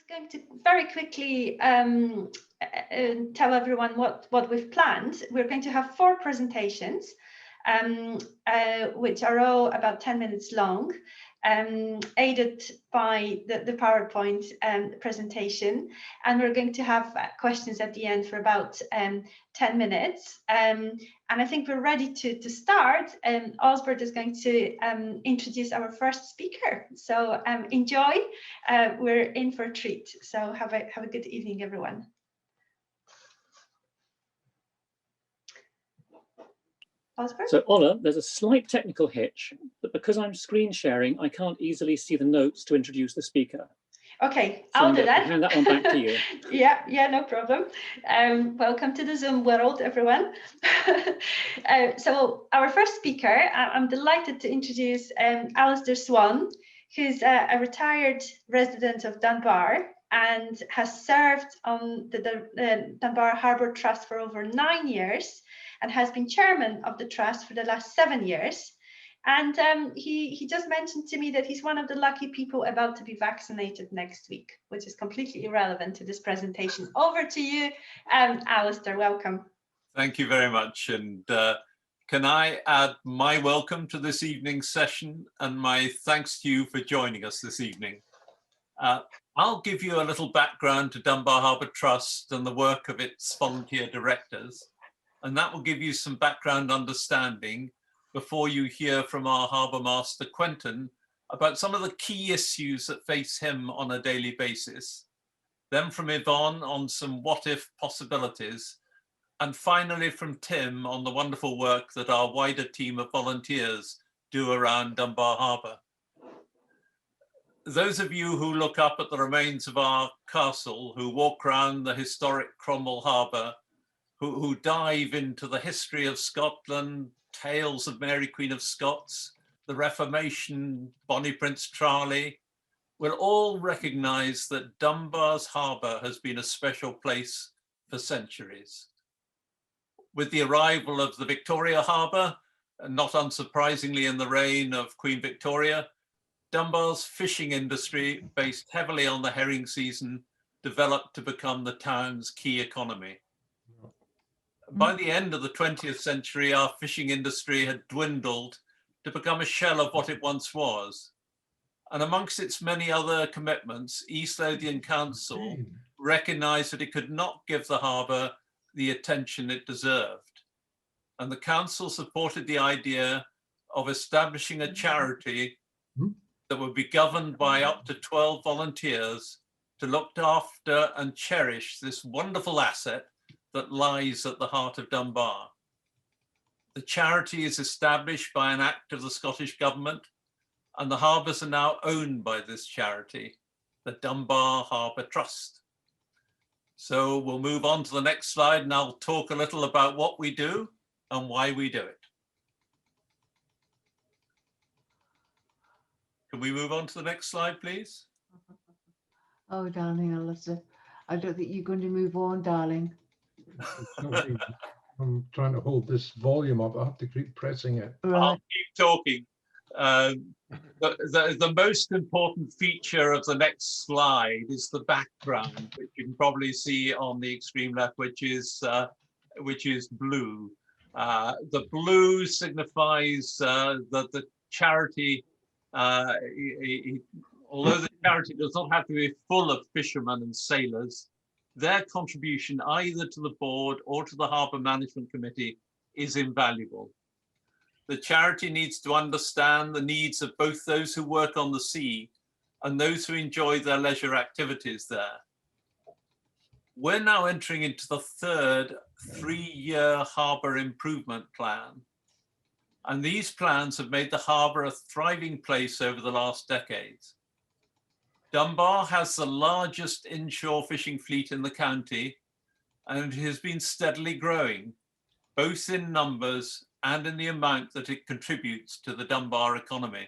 going to very quickly tell everyone what we've planned. We're going to have 4 presentations, which are all about 10 minutes long, aided by the PowerPoint presentation. And we're going to have questions at the end for about 10 minutes. And I think we're ready to start. Osbert is going to introduce our first speaker. So enjoy. We're in for a treat. So have a good evening, everyone. Osbert? So Ola, there's a slight technical hitch, but because I'm screen sharing, I can't easily see the notes to introduce the speaker. Okay, So I'll do that. Hand that one back to you. Yeah, no problem. Welcome to the Zoom world, everyone. So our first speaker, I'm delighted to introduce Alistair Swan, who's a retired resident of Dunbar and has served on the Dunbar Harbour Trust for over 9 years and has been chairman of the trust for the last 7 years. And he just mentioned to me that he's one of the lucky people about to be vaccinated next week, which is completely irrelevant to this presentation. Over to you, Alistair, welcome. Thank you very much. And can I add my welcome to this evening's session and my thanks to you for joining us this evening. I'll give you a little background to Dunbar Harbour Trust and the work of its volunteer directors, and that will give you some background understanding before you hear from our Harbour Master, Quentin, about some of the key issues that face him on a daily basis. Then from Yvonne on some what-if possibilities, and finally from Tim on the wonderful work that our wider team of volunteers do around Dunbar Harbour. Those of you who look up at the remains of our castle, who walk around the historic Cromwell Harbour, who dive into the history of Scotland, tales of Mary Queen of Scots, the Reformation, Bonnie Prince Charlie, will all recognise that Dunbar's harbour has been a special place for centuries. With the arrival of the Victoria Harbour, and not unsurprisingly in the reign of Queen Victoria, Dunbar's fishing industry, based heavily on the herring season, developed to become the town's key economy. By the end of the 20th century, our fishing industry had dwindled to become a shell of what it once was. And amongst its many other commitments, East Lothian Council recognised that it could not give the harbour the attention it deserved. And the council supported the idea of establishing a charity that would be governed by up to 12 volunteers to look after and cherish this wonderful asset that lies at the heart of Dunbar. The charity is established by an act of the Scottish Government, and the harbours are now owned by this charity, the Dunbar Harbour Trust. So we'll move on to the next slide and I'll talk a little about what we do and why we do it. Can we move on to the next slide, please? Oh, darling Alistair, I don't think you're going to move on, darling. I'm trying to hold this volume up. I have to keep pressing it. Right. I'll keep talking. The most important feature of the next slide is the background, which you can probably see on the extreme left, which is blue. The blue signifies that the charity, although the charity does not have to be full of fishermen and sailors, their contribution either to the board or to the Harbour Management Committee is invaluable. The charity needs to understand the needs of both those who work on the sea and those who enjoy their leisure activities there. We're now entering into the third 3-year harbour improvement plan. And these plans have made the harbour a thriving place over the last decades. Dunbar has the largest inshore fishing fleet in the county, and it has been steadily growing, both in numbers and in the amount that it contributes to the Dunbar economy.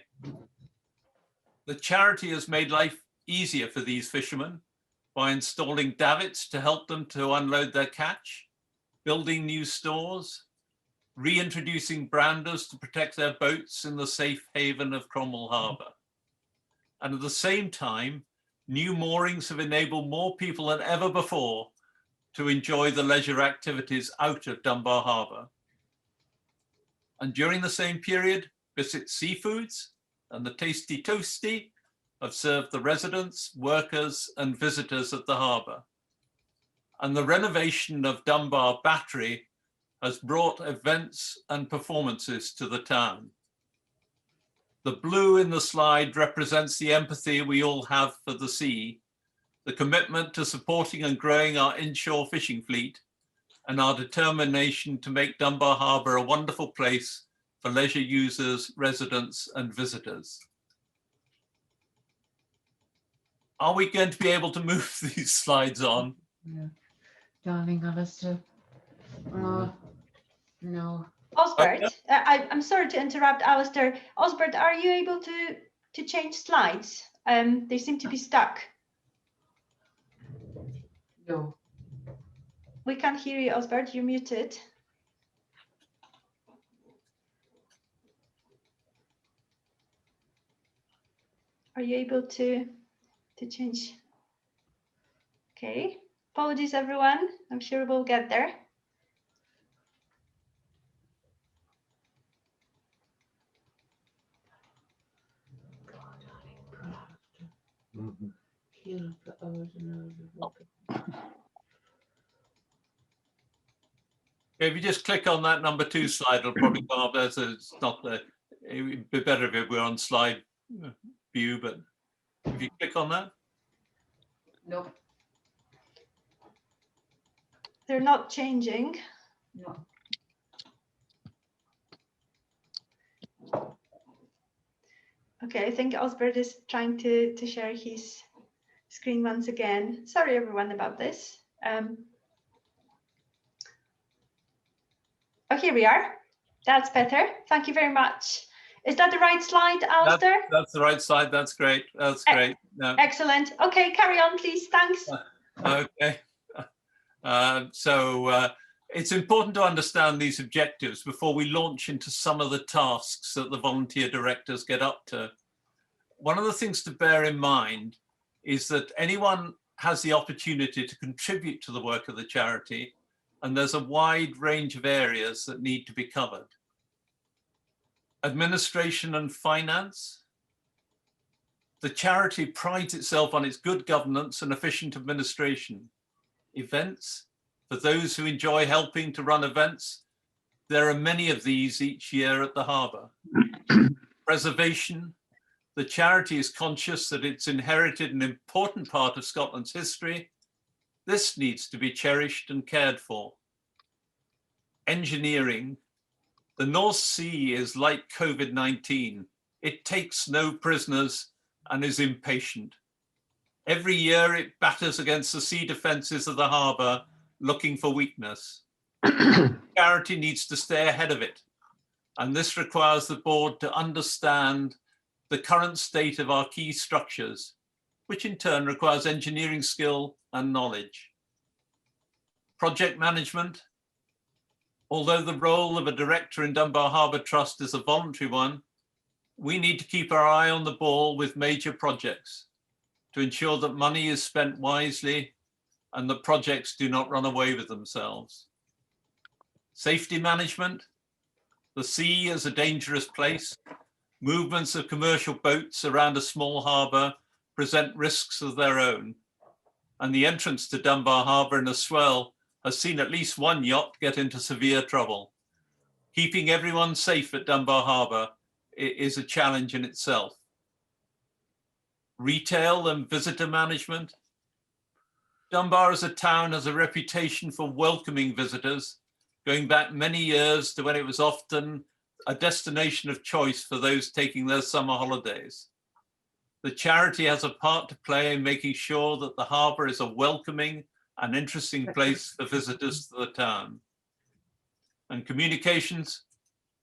The charity has made life easier for these fishermen by installing davits to help them to unload their catch, building new stores, reintroducing branders to protect their boats in the safe haven of Cromwell Harbour. And at the same time, New moorings have enabled more people than ever before to enjoy the leisure activities out of Dunbar Harbour. And during the same period, Biscuit Seafoods and the Tasty Toasty have served the residents, workers and visitors at the harbour. And the renovation of Dunbar Battery has brought events and performances to the town. The blue in the slide represents the empathy we all have for the sea, the commitment to supporting and growing our inshore fishing fleet, and our determination to make Dunbar Harbour a wonderful place for leisure users, residents and visitors. Are we going to be able to move these slides on? Yeah. Darling Alistair. No. Osbert, I'm sorry to interrupt, Alistair. Osbert, are you able to change slides? They seem to be stuck. No. We can't hear you, Osbert. You're muted. Are you able to change? Okay. Apologies, everyone. I'm sure we'll get there. Mhm. Kill for hours and hours of walking. If you just click on that number 2 slide, it'll probably come up there. So it's not the, it would be better if it were on slide view, but if you click on that. No. They're not changing. No. Okay, I think Osbert is trying to share his screen once again. Sorry, everyone, about this. Oh, here we are. That's better. Thank you very much. Is that the right slide, Alistair? That's the right slide. That's great. That's great. No. Excellent. Okay, carry on, please. Thanks. Okay. It's important to understand these objectives before we launch into some of the tasks that the volunteer directors get up to. One of the things to bear in mind is that anyone has the opportunity to contribute to the work of the charity, and there's a wide range of areas that need to be covered. Administration and finance. The charity prides itself on its good governance and efficient administration. Events, for those who enjoy helping to run events, there are many of these each year at the harbour. Preservation, the charity is conscious that it's inherited an important part of Scotland's history. This needs to be cherished and cared for. Engineering, the North Sea is like COVID-19. It takes no prisoners and is impatient. Every year it batters against the sea defences of the harbour, looking for weakness. Charity needs to stay ahead of it. And this requires the board to understand the current state of our key structures, which in turn requires engineering skill and knowledge. Project management. Although the role of a director in Dunbar Harbour Trust is a voluntary one, we need to keep our eye on the ball with major projects to ensure that money is spent wisely and the projects do not run away with themselves. Safety management. The sea is a dangerous place. Movements of commercial boats around a small harbour present risks of their own. And the entrance to Dunbar Harbour in a swell has seen at least one yacht get into severe trouble. Keeping everyone safe at Dunbar Harbour is a challenge in itself. Retail and visitor management. Dunbar as a town has a reputation for welcoming visitors, going back many years to when it was often a destination of choice for those taking their summer holidays. The charity has a part to play in making sure that the harbour is a welcoming and interesting place for visitors to the town. And communications,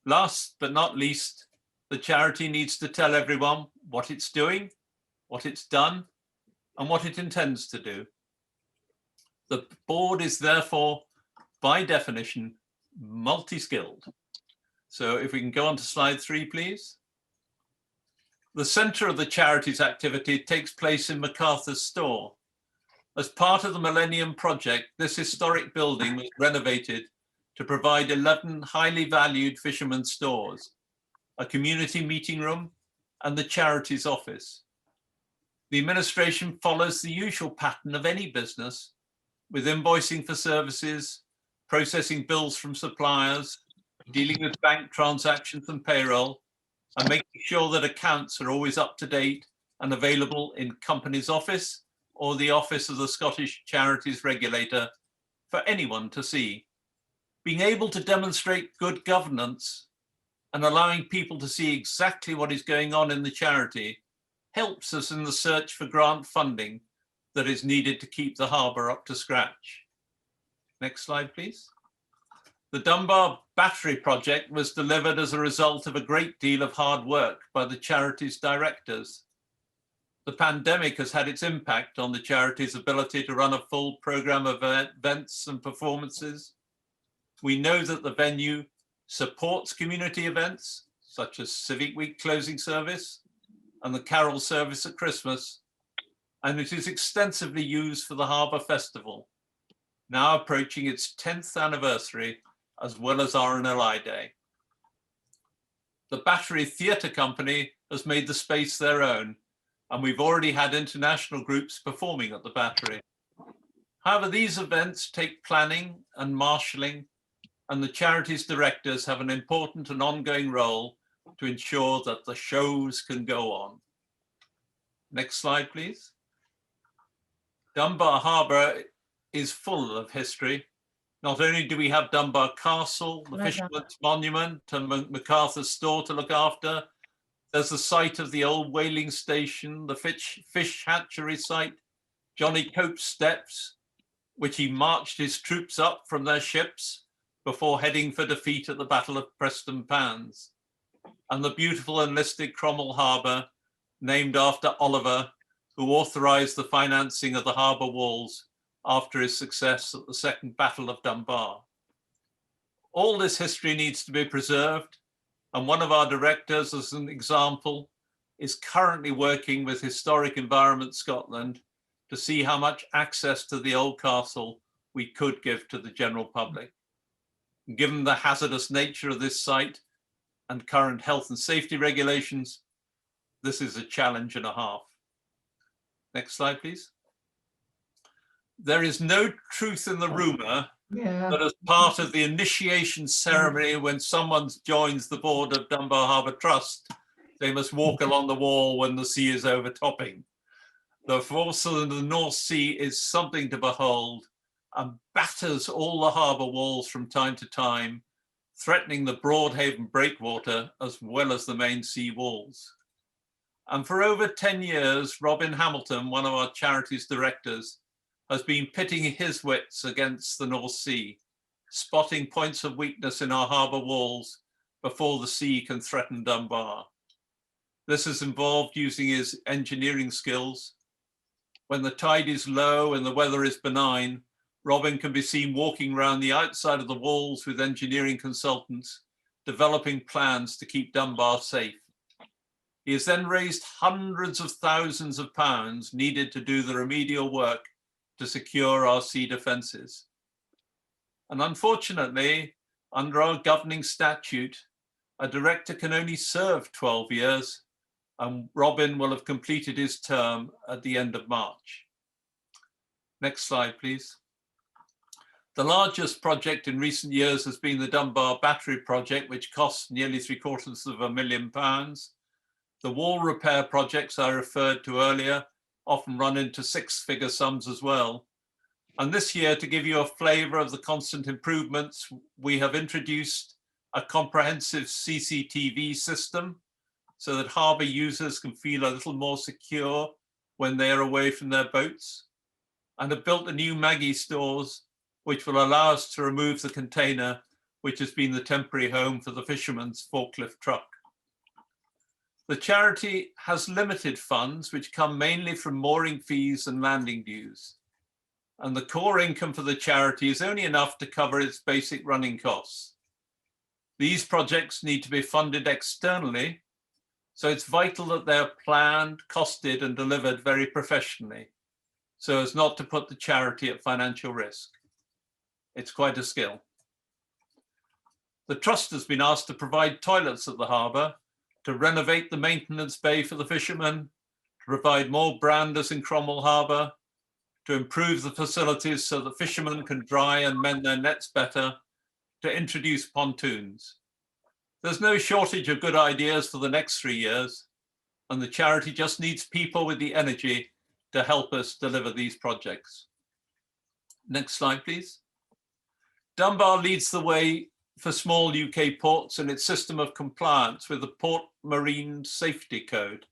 last but not least, the charity needs to tell everyone what it's doing, what it's done, and what it intends to do. The board is therefore, by definition, multi-skilled. So if we can go on to slide 3, please. The centre of the charity's activity takes place in MacArthur's store. As part of the Millennium Project, this historic building was renovated to provide 11 highly valued fishermen's stores, a community meeting room, and the charity's office. The administration follows the usual pattern of any business, with invoicing for services, processing bills from suppliers, dealing with bank transactions and payroll, and making sure that accounts are always up to date and available in company's office or the office of the Scottish Charities Regulator for anyone to see. Being able to demonstrate good governance and allowing people to see exactly what is going on in the charity helps us in the search for grant funding that is needed to keep the harbour up to scratch. Next slide, please. The Dunbar Battery project was delivered as a result of a great deal of hard work by the charity's directors. The pandemic has had its impact on the charity's ability to run a full programme of events and performances. We know that the venue supports community events such as Civic Week closing service and the Carol service at Christmas, and it is extensively used for the Harbour Festival, now approaching its 10th anniversary, as well as RNLI Day. The Battery Theatre Company has made the space their own, and we've already had international groups performing at the Battery. However, these events take planning and marshalling, and the charity's directors have an important and ongoing role to ensure that the shows can go on. Next slide, please. Dunbar Harbour is full of history. Not only do we have Dunbar Castle, the Fisherman's Monument, and MacArthur's store to look after, there's the site of the old whaling station, the fish hatchery site, Johnny Cope's steps, which he marched his troops up from their ships before heading for defeat at the Battle of Preston Pans, and the beautiful enlisted Cromwell Harbour, named after Oliver, who authorised the financing of the harbour walls after his success at the Second Battle of Dunbar. All this history needs to be preserved, and one of our directors, as an example, is currently working with Historic Environment Scotland to see how much access to the old castle we could give to the general public. Given the hazardous nature of this site and current health and safety regulations, this is a challenge and a half. Next slide, please. There is no truth in the rumour that as part of the initiation ceremony, when someone joins the board of Dunbar Harbour Trust, they must walk along the wall when the sea is overtopping. The force of the North Sea is something to behold and batters all the harbour walls from time to time, threatening the Broadhaven breakwater as well as the main sea walls. And for over 10 years, Robin Hamilton, one of our charity's directors, has been pitting his wits against the North Sea, spotting points of weakness in our harbour walls before the sea can threaten Dunbar. This has involved using his engineering skills. When the tide is low and the weather is benign, Robin can be seen walking around the outside of the walls with engineering consultants, developing plans to keep Dunbar safe. He has then raised hundreds of thousands of pounds needed to do the remedial work to secure our sea defences. And unfortunately, under our governing statute, a director can only serve 12 years, and Robin will have completed his term at the end of March. Next slide, please. The largest project in recent years has been the Dunbar Battery project, which cost nearly £750,000. The wall repair projects I referred to earlier often run into six-figure sums as well. And this year, to give you a flavour of the constant improvements, we have introduced a comprehensive CCTV system so that harbour users can feel a little more secure when they are away from their boats, and have built a new Maggie stores, which will allow us to remove the container, which has been the temporary home for the fisherman's forklift truck. The charity has limited funds, which come mainly from mooring fees and landing dues. And the core income for the charity is only enough to cover its basic running costs. These projects need to be funded externally, So it's vital that they're planned, costed and delivered very professionally, so as not to put the charity at financial risk. It's quite a skill. The Trust has been asked to provide toilets at the harbour, to renovate the maintenance bay for the fishermen, to provide more branders in Cromwell Harbour, to improve the facilities so that fishermen can dry and mend their nets better, to introduce pontoons. There's no shortage of good ideas for the next 3 years, and the charity just needs people with the energy to help us deliver these projects. Next slide, please. Dunbar leads the way for small UK ports in its system of compliance with the Port Marine Safety Code.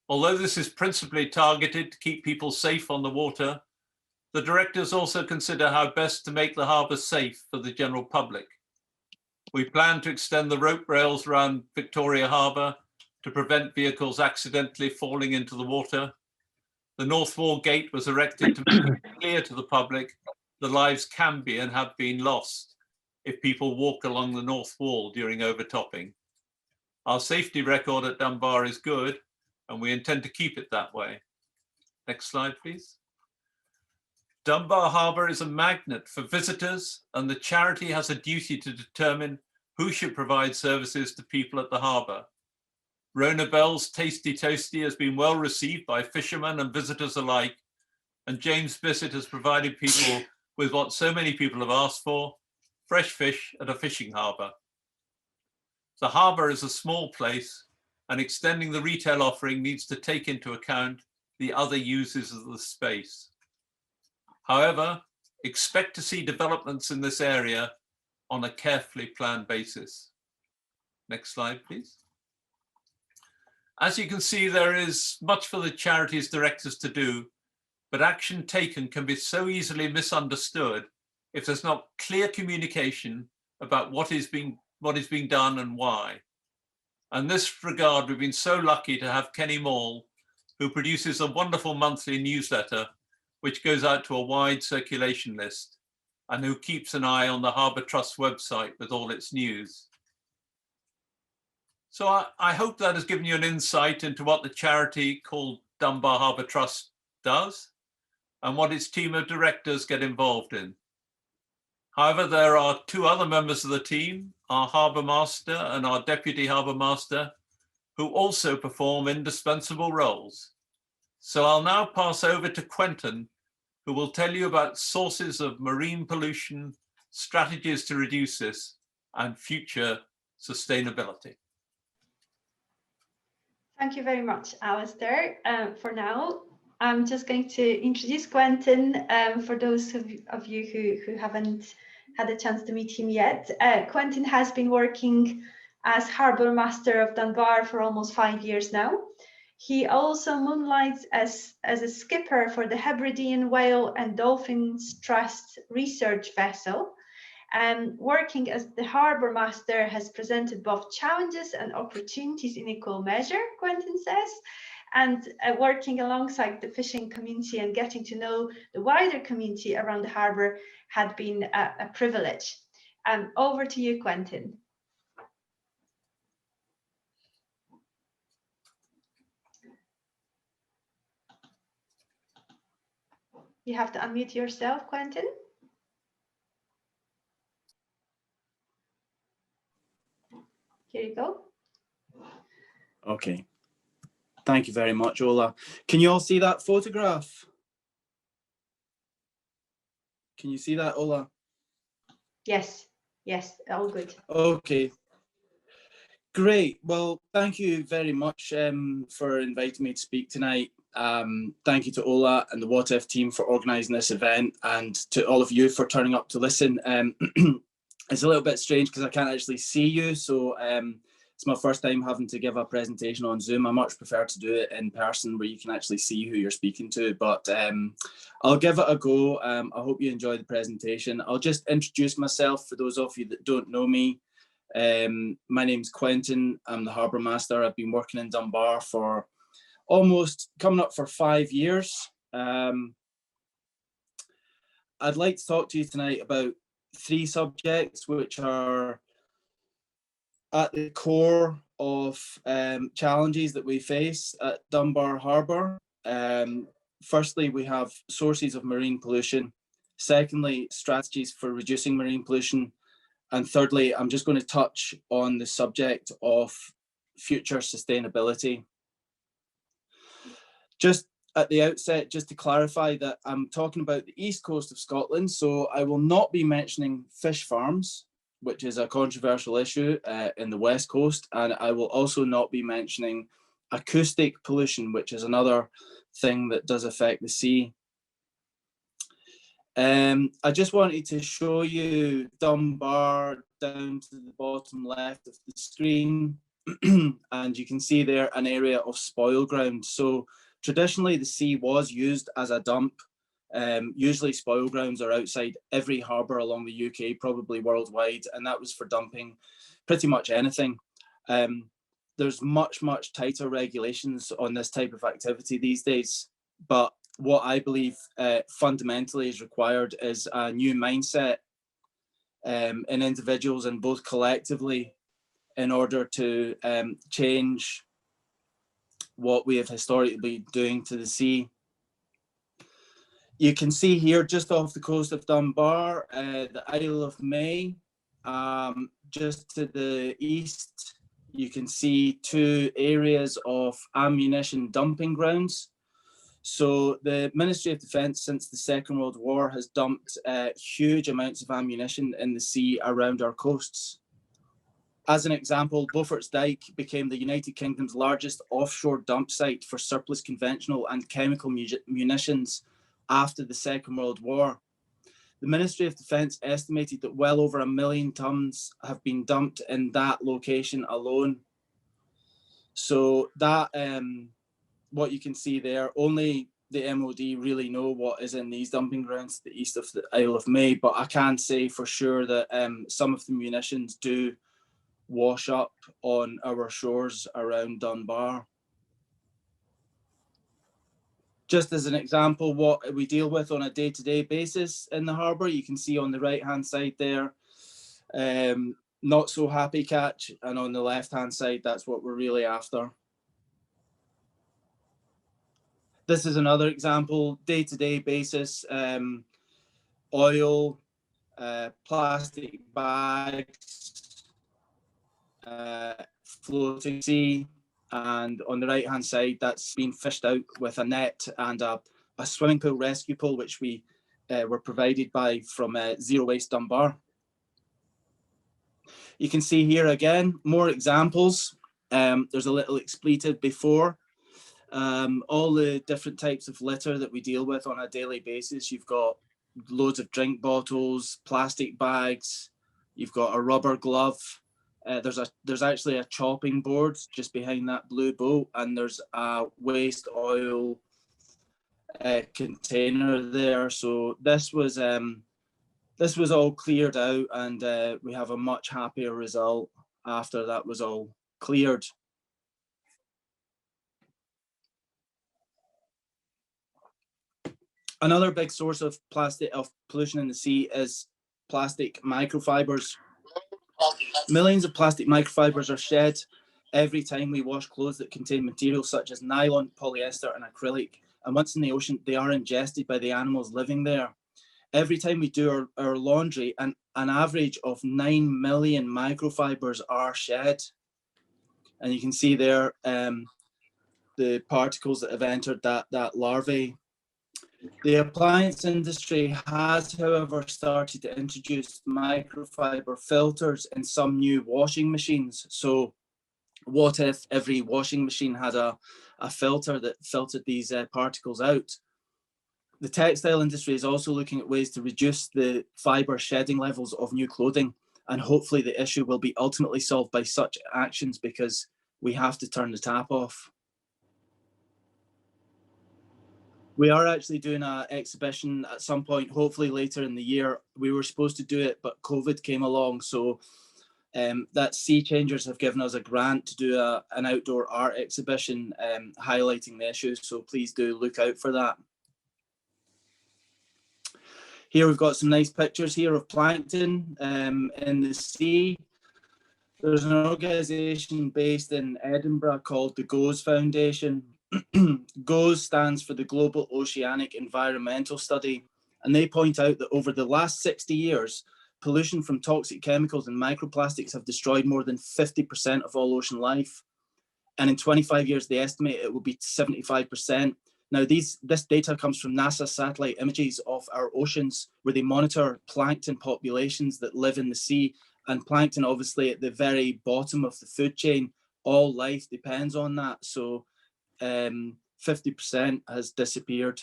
Although this is principally targeted to keep people safe on the water, the directors also consider how best to make the harbour safe for the general public. We plan to extend the rope rails around Victoria Harbour to prevent vehicles accidentally falling into the water. The North Wall Gate was erected to make it clear to the public that lives can be and have been lost if people walk along the North Wall during overtopping. Our safety record at Dunbar is good, and we intend to keep it that way. Next slide, please. Dunbar Harbour is a magnet for visitors, and the charity has a duty to determine who should provide services to people at the harbour. Rona Bell's Tasty Toasty has been well received by fishermen and visitors alike, and James Bissett has provided people with what so many people have asked for, fresh fish at a fishing harbour. The harbour is a small place, and extending the retail offering needs to take into account the other uses of the space. However, expect to see developments in this area on a carefully planned basis. Next slide, please. As you can see, there is much for the charity's directors to do, but action taken can be so easily misunderstood if there's not clear communication about what is being done and why. In this regard, we've been so lucky to have Kenny Mall, who produces a wonderful monthly newsletter which goes out to a wide circulation list, and who keeps an eye on the Harbour Trust website with all its news. So I hope that has given you an insight into what the charity called Dunbar Harbour Trust does and what its team of directors get involved in. However, there are two other members of the team, our Harbour Master and our Deputy Harbour Master, who also perform indispensable roles. So I'll now pass over to Quentin, who will tell you about sources of marine pollution, strategies to reduce this, and future sustainability. Thank you very much, Alistair. For now, I'm just going to introduce Quentin for those of you who haven't had a chance to meet him yet. Quentin has been working as Harbour Master of Dunbar for almost 5 years now. He also moonlights as a skipper for the Hebridean Whale and Dolphins Trust research vessel. And working as the Harbour Master has presented both challenges and opportunities in equal measure, Quentin says. And working alongside the fishing community and getting to know the wider community around the harbour had been a privilege. Over to you, Quentin. You have to unmute yourself, Quentin. Here you go. Okay. Thank you very much, Ola. Can you all see that photograph? Can you see that, Ola? Yes, yes, all good. Okay. Great. Well, thank you very much for inviting me to speak tonight. Thank you to Ola and the What If team for organising this event, and to all of you for turning up to listen. It's a little bit strange because I can't actually see you, so it's my first time having to give a presentation on Zoom. I much prefer to do it in person where you can actually see who you're speaking to, but I'll give it a go. I hope you enjoy the presentation. I'll just introduce myself for those of you that don't know me. My name's Quentin. I'm the Harbour Master. I've been working in Dunbar for almost coming up for 5 years. I'd like to talk to you tonight about 3 subjects which are at the core of challenges that we face at Dunbar Harbour. Firstly, we have sources of marine pollution. Secondly, strategies for reducing marine pollution. And thirdly, I'm just going to touch on the subject of future sustainability. Just at the outset, just to clarify that I'm talking about the east coast of Scotland, so I will not be mentioning fish farms, which is a controversial issue in the west coast, and I will also not be mentioning acoustic pollution, which is another thing that does affect the sea. I just wanted to show you Dunbar down to the bottom left of the screen, and you can see there an area of spoil ground. So traditionally the sea was used as a dump. Usually spoil grounds are outside every harbour along the UK, probably worldwide, and that was for dumping pretty much anything. There's much tighter regulations on this type of activity these days, but what I believe fundamentally is required is a new mindset in individuals and both collectively in order to change what we have historically been doing to the sea. You can see here just off the coast of Dunbar, the Isle of May. Just to the east, you can see two areas of ammunition dumping grounds. So the Ministry of Defence since the Second World War has dumped huge amounts of ammunition in the sea around our coasts. As an example, Beaufort's Dyke became the United Kingdom's largest offshore dump site for surplus conventional and chemical munitions after the Second World War. The Ministry of Defence estimated that well over 1 million tonnes have been dumped in that location alone. So that, what you can see there, only the MOD really know what is in these dumping grounds to the east of the Isle of May, but I can say for sure that some of the munitions do wash up on our shores around Dunbar. Just as an example, what we deal with on a day-to-day basis in the harbour, you can see on the right-hand side there, not so happy catch, and on the left-hand side, that's what we're really after. This is another example, day-to-day basis, oil, plastic bags, floating sea, and on the right hand side that's been fished out with a net and a swimming pool rescue pool, which we were provided by from Zero Waste Dunbar. You can see here again more examples. There's a little expletive before. All the different types of litter that we deal with on a daily basis. You've got loads of drink bottles, plastic bags, you've got a rubber glove. There's actually a chopping board just behind that blue boat, and there's a waste oil container there. So this was all cleared out, and we have a much happier result after that was all cleared. Another big source of pollution in the sea is plastic microfibers. Millions of plastic microfibers are shed every time we wash clothes that contain materials such as nylon, polyester, and acrylic. And once in the ocean, they are ingested by the animals living there. Every time we do our laundry, an average of 9 million microfibers are shed. And you can see there the particles that have entered that larvae. The appliance industry has, however, started to introduce microfiber filters in some new washing machines. So what if every washing machine had a filter that filtered these particles out? The textile industry is also looking at ways to reduce the fiber shedding levels of new clothing, and hopefully the issue will be ultimately solved by such actions, because we have to turn the tap off. We are actually doing an exhibition at some point, hopefully later in the year. We were supposed to do it, but COVID came along. So that Sea Changers have given us a grant to do an outdoor art exhibition highlighting the issues. So please do look out for that. Here we've got some nice pictures here of plankton in the sea. There's an organisation based in Edinburgh called the GOES Foundation. GOES stands for the Global Oceanic Environmental Study, and they point out that over the last 60 years, pollution from toxic chemicals and microplastics have destroyed more than 50% of all ocean life. And in 25 years, they estimate it will be 75%. Now, this data comes from NASA satellite images of our oceans, where they monitor plankton populations that live in the sea. And plankton, obviously, at the very bottom of the food chain, all life depends on that. So 50% has disappeared.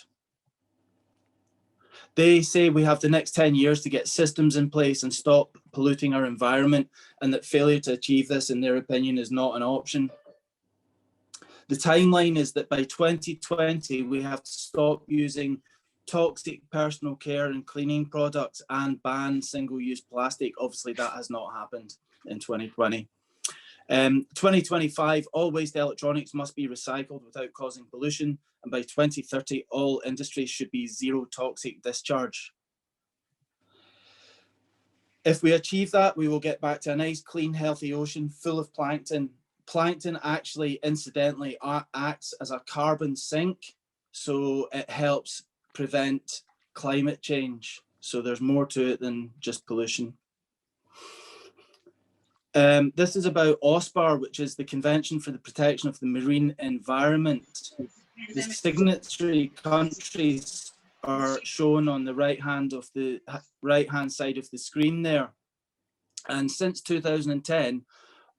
They say we have the next 10 years to get systems in place and stop polluting our environment, and that failure to achieve this, in their opinion, is not an option. The timeline is that by 2020, we have to stop using toxic personal care and cleaning products and ban single-use plastic. Obviously, that has not happened in 2020. 2025, all waste electronics must be recycled without causing pollution. And by 2030, all industries should be zero toxic discharge. If we achieve that, we will get back to a nice, clean, healthy ocean full of plankton. Plankton actually, incidentally, acts as a carbon sink, so it helps prevent climate change. So there's more to it than just pollution. This is about OSPAR, which is the Convention for the Protection of the Marine Environment. The signatory countries are shown on the right-hand side of the screen there. And since 2010,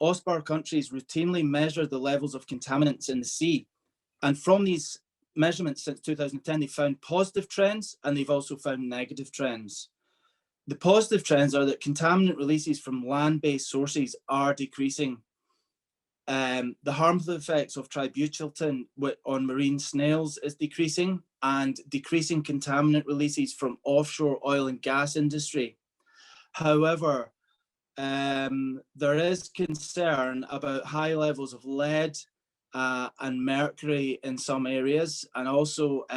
OSPAR countries routinely measure the levels of contaminants in the sea. And from these measurements since 2010, they found positive trends, and they've also found negative trends. The positive trends are that contaminant releases from land-based sources are decreasing. The harmful effects of tributyltin on marine snails is decreasing, and decreasing contaminant releases from offshore oil and gas industry. However, there is concern about high levels of lead and mercury in some areas, and also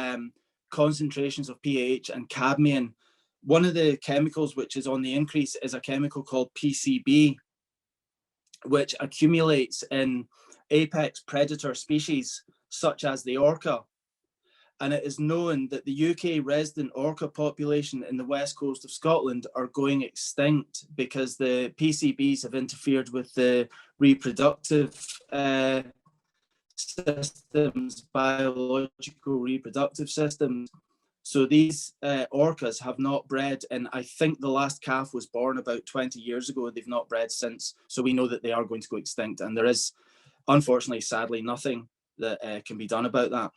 concentrations of PAH and cadmium. One of the chemicals which is on the increase is a chemical called PCB, which accumulates in apex predator species such as the orca. And it is known that the UK resident orca population in the west coast of Scotland are going extinct because the PCBs have interfered with the reproductive systems, biological reproductive systems. So these orcas have not bred, and I think the last calf was born about 20 years ago, and they've not bred since. So we know that they are going to go extinct, and there is, unfortunately, sadly, nothing that can be done about that.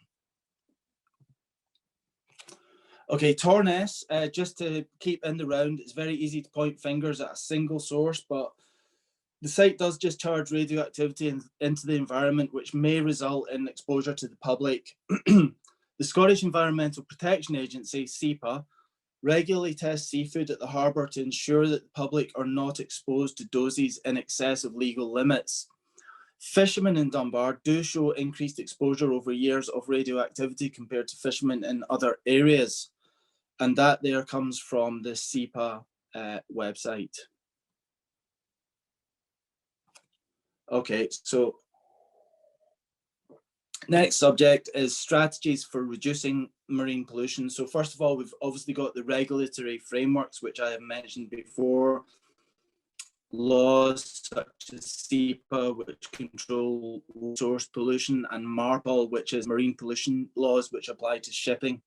Okay, Torness, just to keep in the round, it's very easy to point fingers at a single source, but the site does discharge radioactivity into the environment, which may result in exposure to the public. The Scottish Environmental Protection Agency, SEPA, regularly tests seafood at the harbour to ensure that the public are not exposed to doses in excess of legal limits. Fishermen in Dunbar do show increased exposure over years of radioactivity compared to fishermen in other areas. And that there comes from the SEPA website. Okay, so next subject is strategies for reducing marine pollution. So first of all, we've obviously got the regulatory frameworks, which I have mentioned before. Laws such as SEPA, which control source pollution, and MARPOL, which is marine pollution laws, which apply to shipping.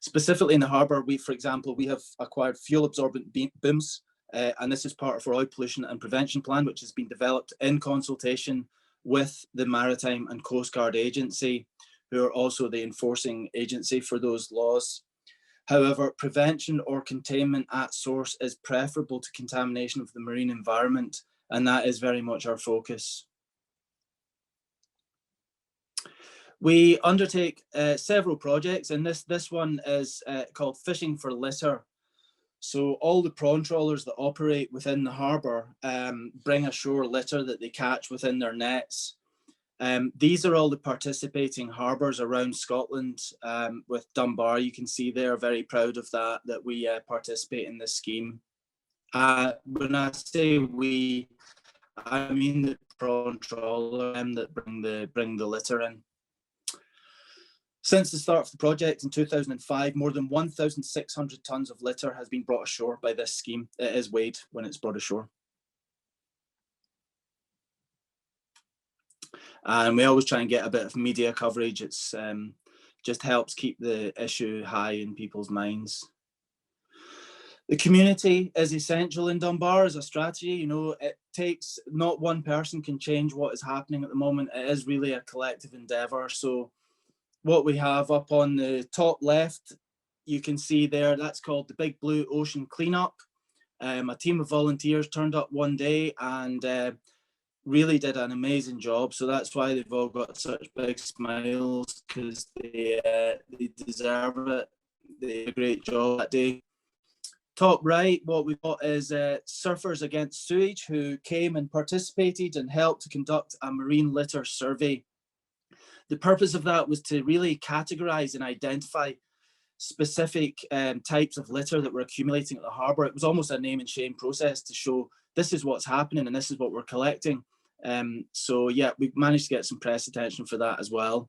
Specifically in the harbour, for example, we have acquired fuel-absorbent booms, and this is part of our oil pollution and prevention plan, which has been developed in consultation with the Maritime and Coast Guard Agency, who are also the enforcing agency for those laws. However, prevention or containment at source is preferable to contamination of the marine environment, and that is very much our focus. We undertake several projects, and this one is called Fishing for Litter. So all the prawn trawlers that operate within the harbour bring ashore litter that they catch within their nets. These are all the participating harbours around Scotland. With Dunbar, you can see they're very proud of that we participate in this scheme. When I say we, I mean the prawn trawler that bring the litter in. Since the start of the project in 2005, more than 1,600 tonnes of litter has been brought ashore by this scheme. It is weighed when it's brought ashore. And we always try and get a bit of media coverage. It's just helps keep the issue high in people's minds. The community is essential in Dunbar as a strategy. You know, it takes, not one person can change what is happening at the moment. It is really a collective endeavour. So what we have up on the top left, you can see there, that's called the Big Blue Ocean Cleanup. A team of volunteers turned up one day and really did an amazing job. So that's why they've all got such big smiles, because they deserve it. They did a great job that day. Top right, what we've got is Surfers Against Sewage, who came and participated and helped to conduct a marine litter survey. The purpose of that was to really categorise and identify specific types of litter that were accumulating at the harbour. It was almost a name and shame process to show this is what's happening and this is what we're collecting. So yeah, we managed to get some press attention for that as well.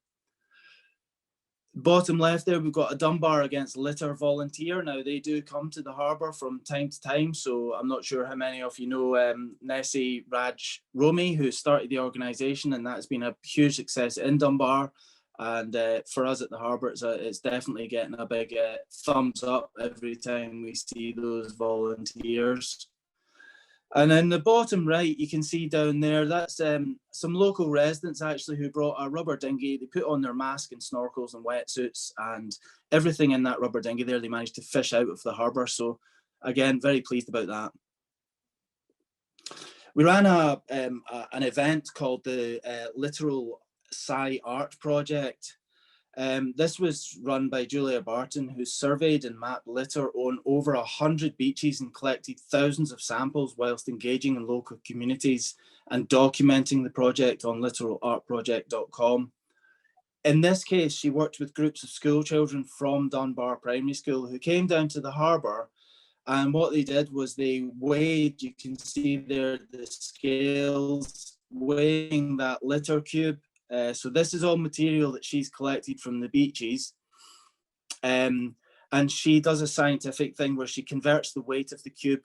Bottom left there, we've got a Dunbar Against Litter volunteer. Now they do come to the harbour from time to time, so I'm not sure how many of you know Nessie Raj Romi, who started the organisation, and that's been a huge success in Dunbar. And for us at the harbour, it's definitely getting a big thumbs up every time we see those volunteers. And in the bottom right, you can see down there, that's some local residents actually who brought a rubber dinghy. They put on their mask and snorkels and wetsuits, and everything in that rubber dinghy there, they managed to fish out of the harbour. So again, very pleased about that. We ran an event called the Littoral Sai Art Project. This was run by Julia Barton, who surveyed and mapped litter on over 100 beaches and collected thousands of samples whilst engaging in local communities and documenting the project on litteralartproject.com. In this case, she worked with groups of school children from Dunbar Primary School who came down to the harbour, and what they did was they weighed, you can see there the scales, weighing that litter cube. So this is all material that she's collected from the beaches. And she does a scientific thing where she converts the weight of the cube,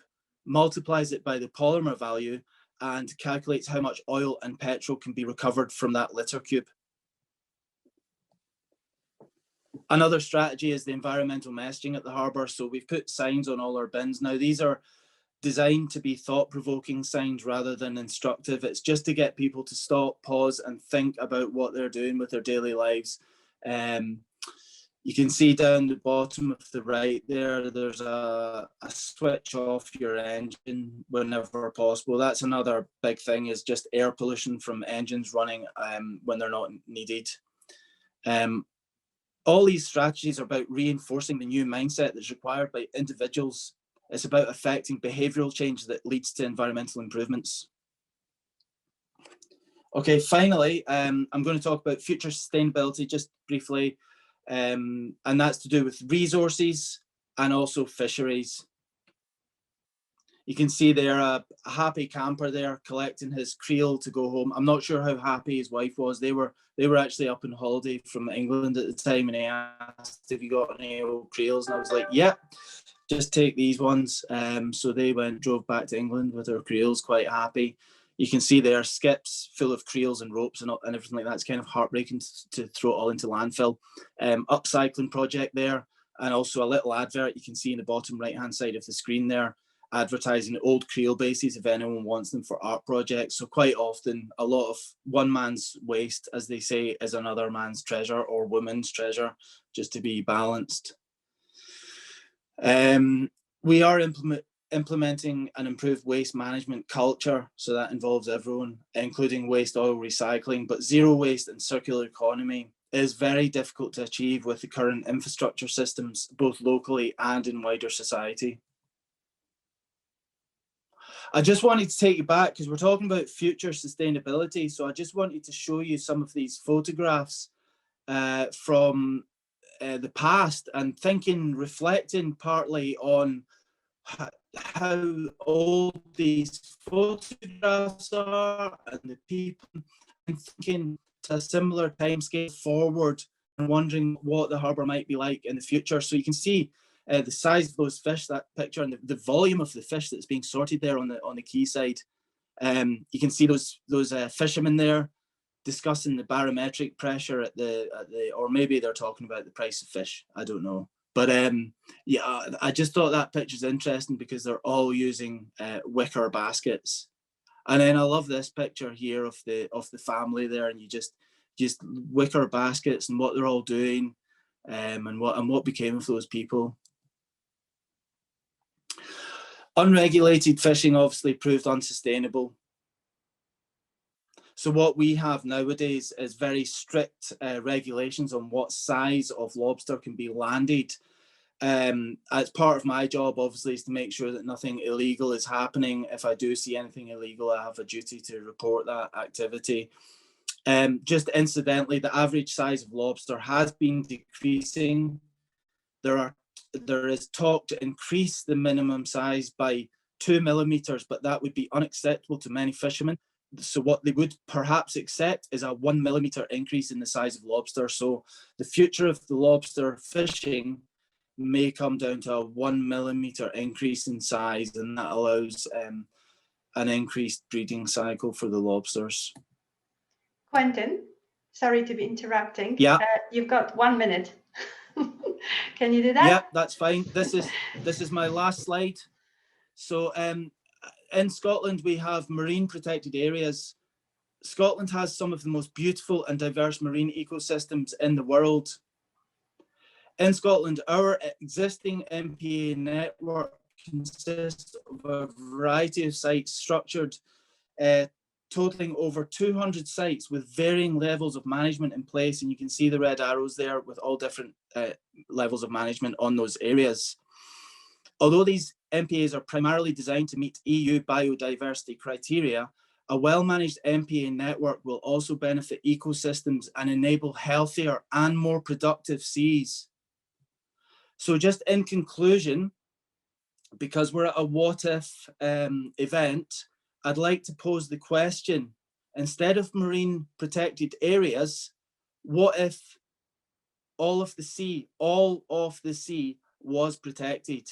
multiplies it by the polymer value, and calculates how much oil and petrol can be recovered from that litter cube. Another strategy is the environmental messaging at the harbour. So we've put signs on all our bins. Now these are designed to be thought-provoking signs rather than instructive. It's just to get people to stop, pause, and think about what they're doing with their daily lives. You can see down the bottom of the right there, there's a switch off your engine whenever possible. That's another big thing, is just air pollution from engines running when they're not needed. All these strategies are about reinforcing the new mindset that's required by individuals. It's about affecting behavioural change that leads to environmental improvements. Okay, finally, I'm going to talk about future sustainability just briefly, and that's to do with resources and also fisheries. You can see there a happy camper there collecting his creel to go home. I'm not sure how happy his wife was. They were actually up on holiday from England at the time, and he asked if he got any old creels, and I was like, yeah, just take these ones. So they drove back to England with their creels, quite happy. You can see there skips full of creels and ropes and everything like that. It's kind of heartbreaking to throw it all into landfill. Upcycling project there, and also a little advert you can see in the bottom right hand side of the screen there, advertising old creel bases if anyone wants them for art projects. So quite often a lot of one man's waste, as they say, is another man's treasure, or woman's treasure, just to be balanced. We are implementing an improved waste management culture, so that involves everyone, including waste oil recycling, but zero waste and circular economy is very difficult to achieve with the current infrastructure systems, both locally and in wider society. I just wanted to take you back because we're talking about future sustainability. So I just wanted to show you some of these photographs from the past, and reflecting partly on how old these photographs are and the people, and thinking to a similar timescale forward and wondering what the harbour might be like in the future. So you can see the size of those fish, that picture, and the volume of the fish that's being sorted there on the quayside. You can see those fishermen there discussing the barometric pressure at the, or maybe they're talking about the price of fish. I don't know. But yeah, I just thought that picture's interesting because they're all using wicker baskets. And then I love this picture here of the family there, and you just wicker baskets and what they're all doing, and what became of those people. Unregulated fishing obviously proved unsustainable. So what we have nowadays is very strict regulations on what size of lobster can be landed. As part of my job, obviously, is to make sure that nothing illegal is happening. If I do see anything illegal, I have a duty to report that activity. Just incidentally, the average size of lobster has been decreasing. There is talk to increase the minimum size by 2 millimeters, but that would be unacceptable to many fishermen. So what they would perhaps accept is a 1 millimeter increase in the size of lobster. So the future of the lobster fishing may come down to a 1 millimeter increase in size, and that allows an increased breeding cycle for the lobsters. Quentin, sorry to be interrupting. Yeah. You've got 1 minute. Can you do that? Yeah, that's fine. This is my last slide. So in Scotland, we have marine protected areas. Scotland has some of the most beautiful and diverse marine ecosystems in the world. In Scotland, our existing MPA network consists of a variety of sites structured, totaling over 200 sites with varying levels of management in place. And you can see the red arrows there with all different levels of management on those areas. Although these MPAs are primarily designed to meet EU biodiversity criteria, a well-managed MPA network will also benefit ecosystems and enable healthier and more productive seas. So just in conclusion, because we're at a what if event, I'd like to pose the question, instead of marine protected areas, what if all of the sea was protected?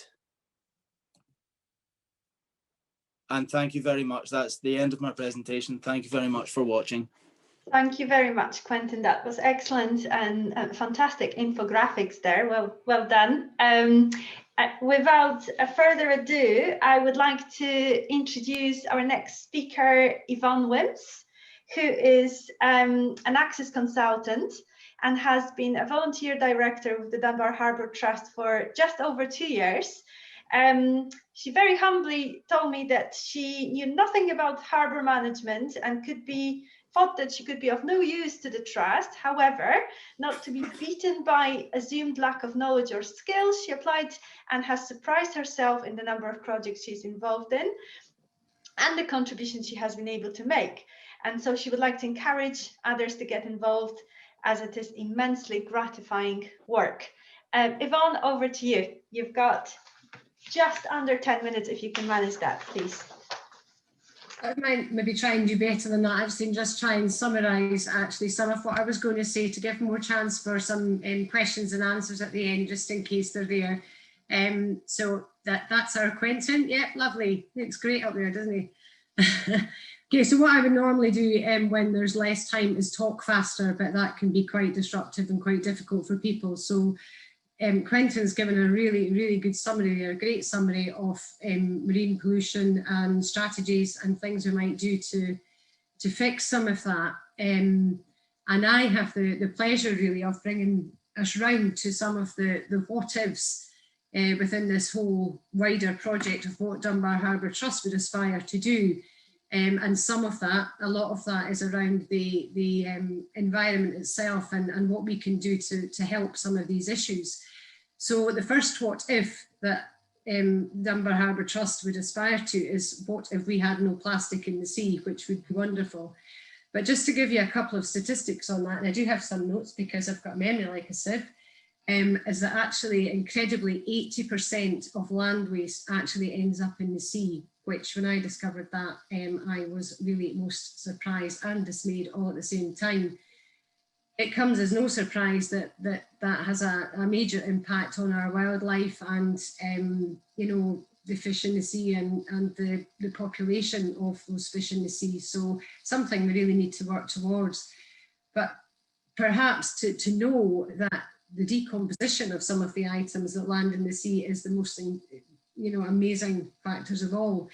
And thank you very much. That's the end of my presentation. Thank you very much for watching. Thank you very much, Quentin. That was excellent and fantastic infographics there. Well done. Without further ado, I would like to introduce our next speaker, Yvonne Wims, who is an access consultant and has been a volunteer director of the Dunbar Harbour Trust for just over 2 years. She very humbly told me that she knew nothing about harbour management and thought that she could be of no use to the trust. However, not to be beaten by assumed lack of knowledge or skills, she applied and has surprised herself in the number of projects she's involved in and the contributions she has been able to make. And so she would like to encourage others to get involved, as it is immensely gratifying work. Yvonne, over to you. You've got just under 10 minutes if you can manage that, please. I might maybe try and do better than that, actually, and just try and summarise actually some of what I was going to say to give more chance for some questions and answers at the end, just in case they're there. So that's our Quentin. Yeah, lovely. Looks great up there, doesn't he? Okay, so what I would normally do when there's less time is talk faster, but that can be quite disruptive and quite difficult for people. So Quentin's given a really good summary there, a great summary of marine pollution and strategies and things we might do to fix some of that. And I have the pleasure really of bringing us round to some of the what ifs within this whole wider project of what Dunbar Harbour Trust would aspire to do. And some of that, a lot of that is around the environment itself and what we can do to help some of these issues. So the first what if that Dunbar Harbour Trust would aspire to is what if we had no plastic in the sea, which would be wonderful. But just to give you a couple of statistics on that, and I do have some notes because I've got a memory like a sieve. is that actually incredibly 80% of land waste actually ends up in the sea, which when I discovered that, I was really most surprised and dismayed all at the same time. It comes as no surprise that has a major impact on our wildlife and, you know, the fish in the sea and the population of those fish in the sea. So something we really need to work towards. But perhaps to know that the decomposition of some of the items that land in the sea is the most, you know, amazing factors of all.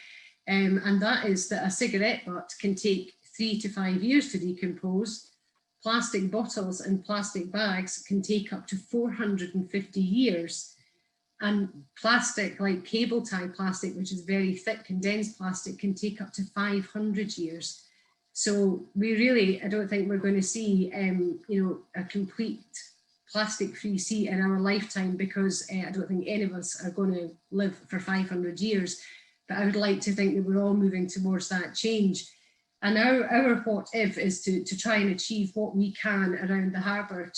And that is that a cigarette butt can take 3 to 5 years to decompose. Plastic bottles and plastic bags can take up to 450 years. And plastic, like cable tie plastic, which is very thick condensed plastic, can take up to 500 years. So we really, I don't think we're going to see, you know, a complete plastic-free sea in our lifetime, because I don't think any of us are going to live for 500 years. But I would like to think that we're all moving towards that change. And our what if is to try and achieve what we can around the harbour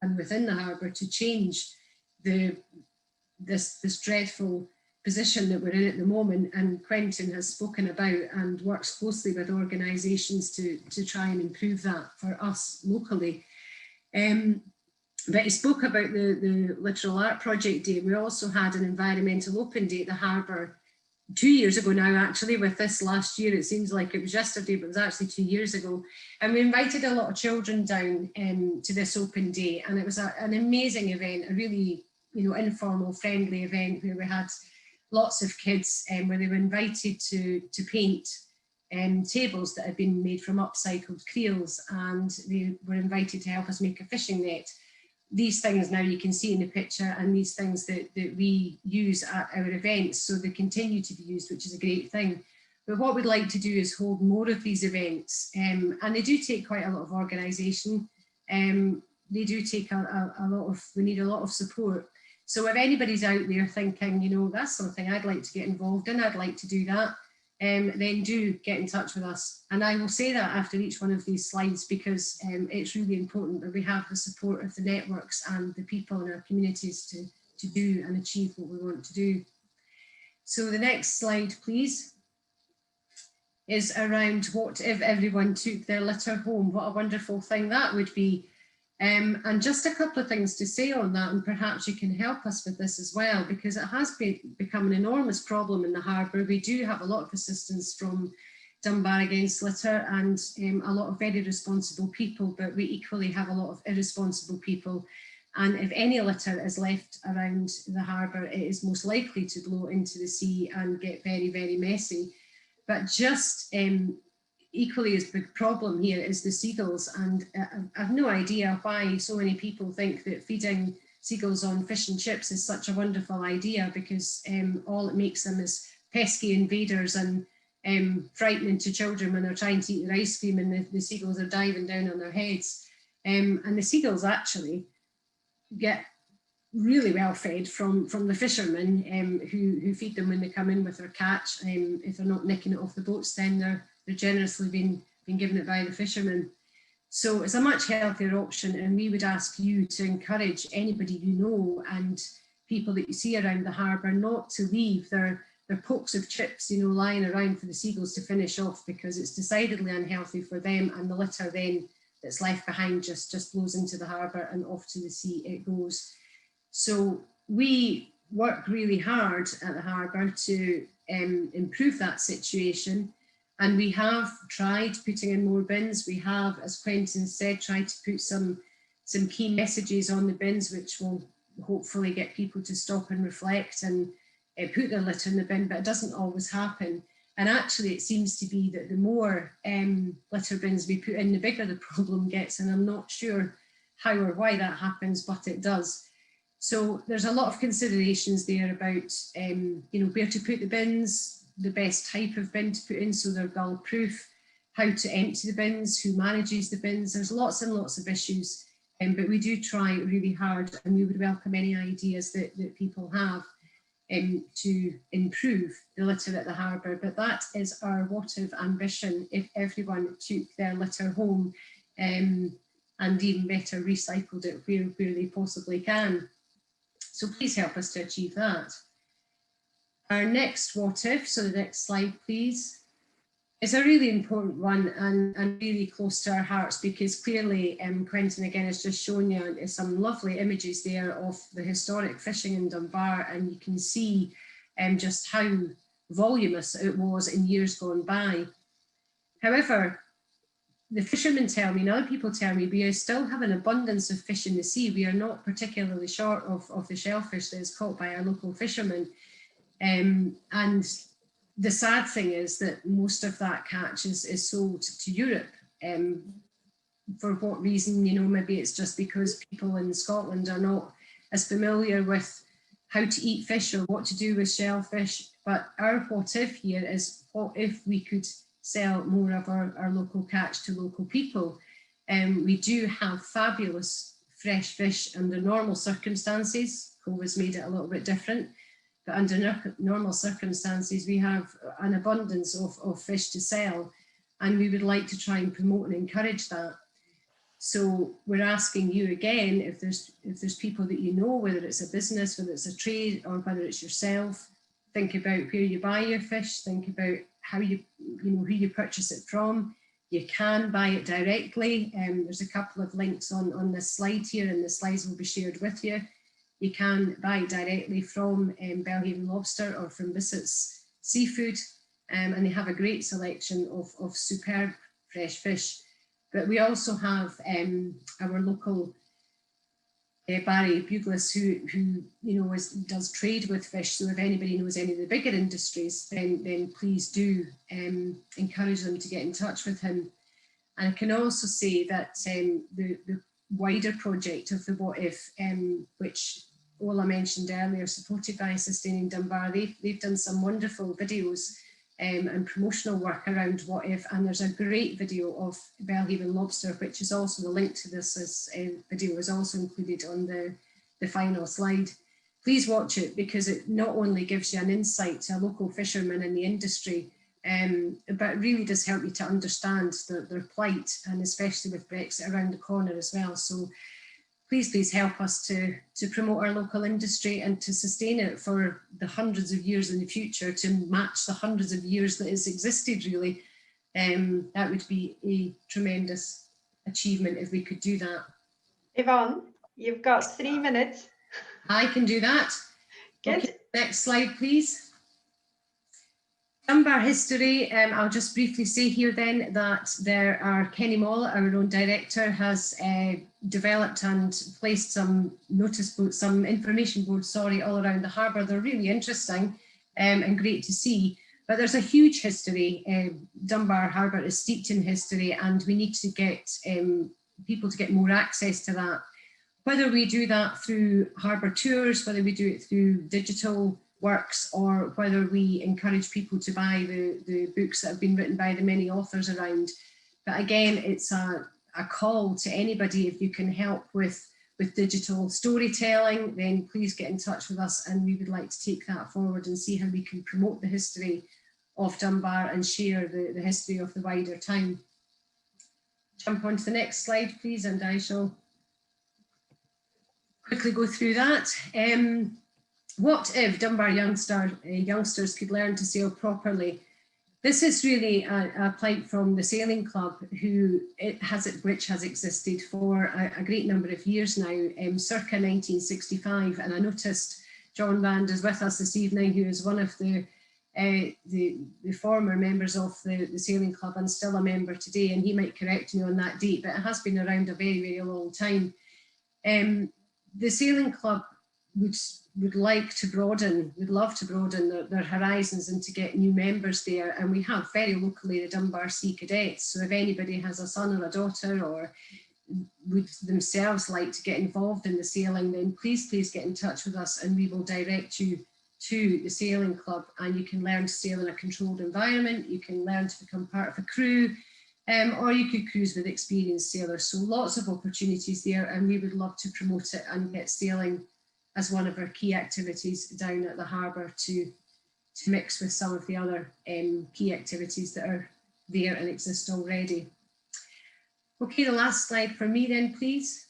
and within the harbour to change this dreadful position that we're in at the moment. And Quentin has spoken about and works closely with organisations to try and improve that for us locally. But he spoke about the Literal Art Project Day. We also had an environmental open day at the harbour 2 years ago now, actually. With this last year, it seems like it was yesterday, but it was actually 2 years ago. And we invited a lot of children down to this open day, and it was an amazing event, a really, you know, informal, friendly event where we had lots of kids where they were invited to paint tables that had been made from upcycled creels, and they were invited to help us make a fishing net. These things now you can see in the picture, and these things that we use at our events, so they continue to be used, which is a great thing. But what we'd like to do is hold more of these events, and they do take quite a lot of organisation. They do take a lot of, we need a lot of support. So if anybody's out there thinking, you know, that's something I'd like to get involved in, I'd like to do that, then do get in touch with us. And I will say that after each one of these slides, because it's really important that we have the support of the networks and the people in our communities to do and achieve what we want to do. So the next slide, please, is around what if everyone took their litter home. What a wonderful thing that would be. And just a couple of things to say on that, and perhaps you can help us with this as well, because it has become an enormous problem in the harbour. We do have a lot of assistance from Dunbar Against Litter and a lot of very responsible people, but we equally have a lot of irresponsible people. And if any litter is left around the harbour, it is most likely to blow into the sea and get very, very messy. But just equally as big problem here is the seagulls, and I've no idea why so many people think that feeding seagulls on fish and chips is such a wonderful idea, because all it makes them is pesky invaders and frightening to children when they're trying to eat their ice cream and the seagulls are diving down on their heads. And the seagulls actually get really well fed from the fishermen who feed them when they come in with their catch. If they're not nicking it off the boats, then they're generously been given it by the fishermen. So it's a much healthier option, and we would ask you to encourage anybody you know and people that you see around the harbour not to leave their pokes of chips, you know, lying around for the seagulls to finish off, because it's decidedly unhealthy for them, and the litter then that's left behind just blows into the harbour and off to the sea it goes. So we work really hard at the harbour to improve that situation. And we have tried putting in more bins. We have, as Quentin said, tried to put some key messages on the bins, which will hopefully get people to stop and reflect and put their litter in the bin, but it doesn't always happen. And actually, it seems to be that the more litter bins we put in, the bigger the problem gets. And I'm not sure how or why that happens, but it does. So there's a lot of considerations there about, you know, where to put the bins, the best type of bin to put in so they're gull proof, how to empty the bins, who manages the bins. There's lots and lots of issues, but we do try really hard, and we would welcome any ideas that people have to improve the litter at the harbour. But that is our what if ambition, if everyone took their litter home. And and even better recycled it where they possibly can. So please help us to achieve that. Our next what if, so the next slide please, is a really important one and really close to our hearts, because clearly Quentin again has just shown you some lovely images there of the historic fishing in Dunbar, and you can see just how voluminous it was in years gone by. However, the fishermen tell me, and other people tell me, we still have an abundance of fish in the sea. We are not particularly short of the shellfish that is caught by our local fishermen. And the sad thing is that most of that catch is sold to Europe. For what reason? You know, maybe it's just because people in Scotland are not as familiar with how to eat fish or what to do with shellfish. But our what if here is, what if we could sell more of our local catch to local people? We do have fabulous fresh fish under normal circumstances. COVID's made it a little bit different. But under normal circumstances, we have an abundance of fish to sell, and we would like to try and promote and encourage that. So we're asking you again, if there's people that you know, whether it's a business, whether it's a trade, or whether it's yourself, think about where you buy your fish, think about how who you purchase it from. You can buy it directly. There's a couple of links on this slide here, and the slides will be shared with you. You can buy it directly from Belhaven Lobster or from Bissett's Seafood, and they have a great selection of superb fresh fish. But we also have our local Barry Buglas, who does trade with fish. So if anybody knows any of the bigger industries, then please do encourage them to get in touch with him. And I can also say that the wider project of the What If, which Ola mentioned earlier, supported by Sustaining Dunbar, they've done some wonderful videos and promotional work around What If, and there's a great video of Belhaven Lobster, which is also the link to this video is also included on the final slide. Please watch it, because it not only gives you an insight to a local fisherman in the industry, but it really does help you to understand their plight, and especially with Brexit around the corner as well. So please help us to promote our local industry and to sustain it for the hundreds of years in the future, to match the hundreds of years that it's existed, really. That would be a tremendous achievement if we could do that. Yvonne, you've got 3 minutes. I can do that. Good. Okay, next slide, please. Dunbar history, I'll just briefly say here then that Kenny Moll, our own director, has developed and placed some notice boards, some information boards, all around the harbour. They're really interesting and great to see. But there's a huge history. Dunbar Harbour is steeped in history, and we need to get people to get more access to that. Whether we do that through harbour tours, whether we do it through digital works, or whether we encourage people to buy the books that have been written by the many authors around. But again, it's a call to anybody. If you can help with digital storytelling, then please get in touch with us, and we would like to take that forward and see how we can promote the history of Dunbar and share the history of the wider town. Jump on to the next slide, please, and I shall quickly go through that. What if Dunbar youngsters could learn to sail properly? This is really a plight from the Sailing Club, which has existed for a great number of years now, circa 1965. And I noticed John Rand is with us this evening, who is one of the former members of the Sailing Club and still a member today, and he might correct me on that date, but it has been around a very, very long time. The Sailing Club would love to broaden their horizons and to get new members there. And we have very locally the Dunbar Sea Cadets. So if anybody has a son or a daughter, or would themselves like to get involved in the sailing, then please get in touch with us, and we will direct you to the Sailing Club, and you can learn to sail in a controlled environment. You can learn to become part of a crew, or you could cruise with experienced sailors. So lots of opportunities there, and we would love to promote it and get sailing as one of our key activities down at the harbour, to mix with some of the other key activities that are there and exist already. Okay, the last slide for me then, please,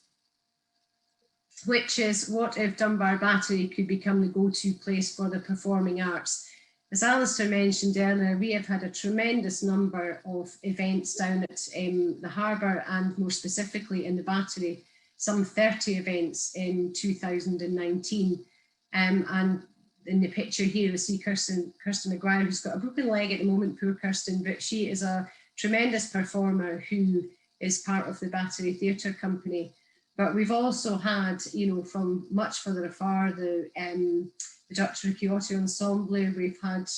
which is what if Dunbar Battery could become the go-to place for the performing arts? As Alistair mentioned earlier, we have had a tremendous number of events down at the harbour and more specifically in the Battery, some 30 events in 2019. And in the picture here, you see Kirsten McGuire, who's got a broken leg at the moment, poor Kirsten, but she is a tremendous performer who is part of the Battery Theatre Company. But we've also had, you know, from much further afar, the Dr. Kyoto Ensemble, we've had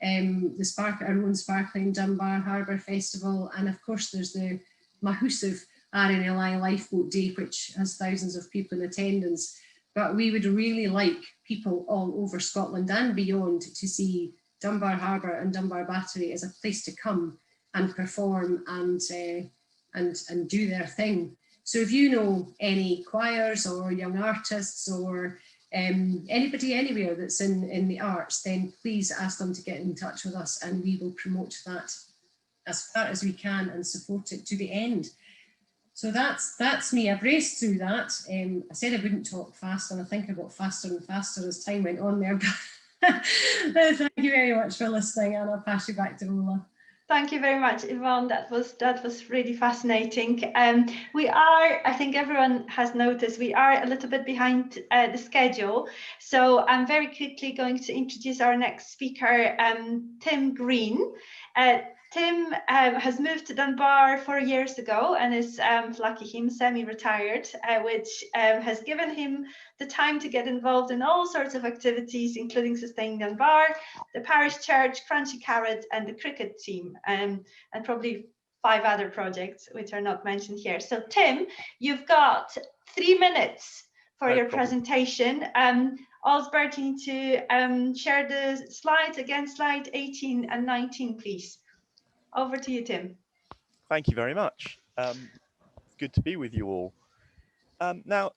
our own Sparkling Dunbar Harbour Festival, and of course there's the massive RNLI Lifeboat Day, which has thousands of people in attendance. But we would really like people all over Scotland and beyond to see Dunbar Harbour and Dunbar Battery as a place to come and perform and do their thing. So if you know any choirs or young artists or anybody anywhere that's in the arts, then please ask them to get in touch with us and we will promote that as far as we can and support it to the end. So that's me. I've raced through that. I said I wouldn't talk fast, and I think I got faster and faster as time went on there. Thank you very much for listening, and I'll pass you back to Ola. Thank you very much, Yvonne. That was really fascinating. We are, I think everyone has noticed, we are a little bit behind the schedule. So I'm very quickly going to introduce our next speaker, Tim Green. Tim has moved to Dunbar 4 years ago and is, lucky him, semi-retired, which has given him the time to get involved in all sorts of activities, including Sustaining Dunbar, the parish church, Crunchy Carrot, and the cricket team, and probably 5 other projects which are not mentioned here. So Tim, you've got 3 minutes for your presentation. Osbert, you need to share the slides again, slide 18 and 19, please. Over to you, Tim. Thank you very much. Good to be with you all. Now,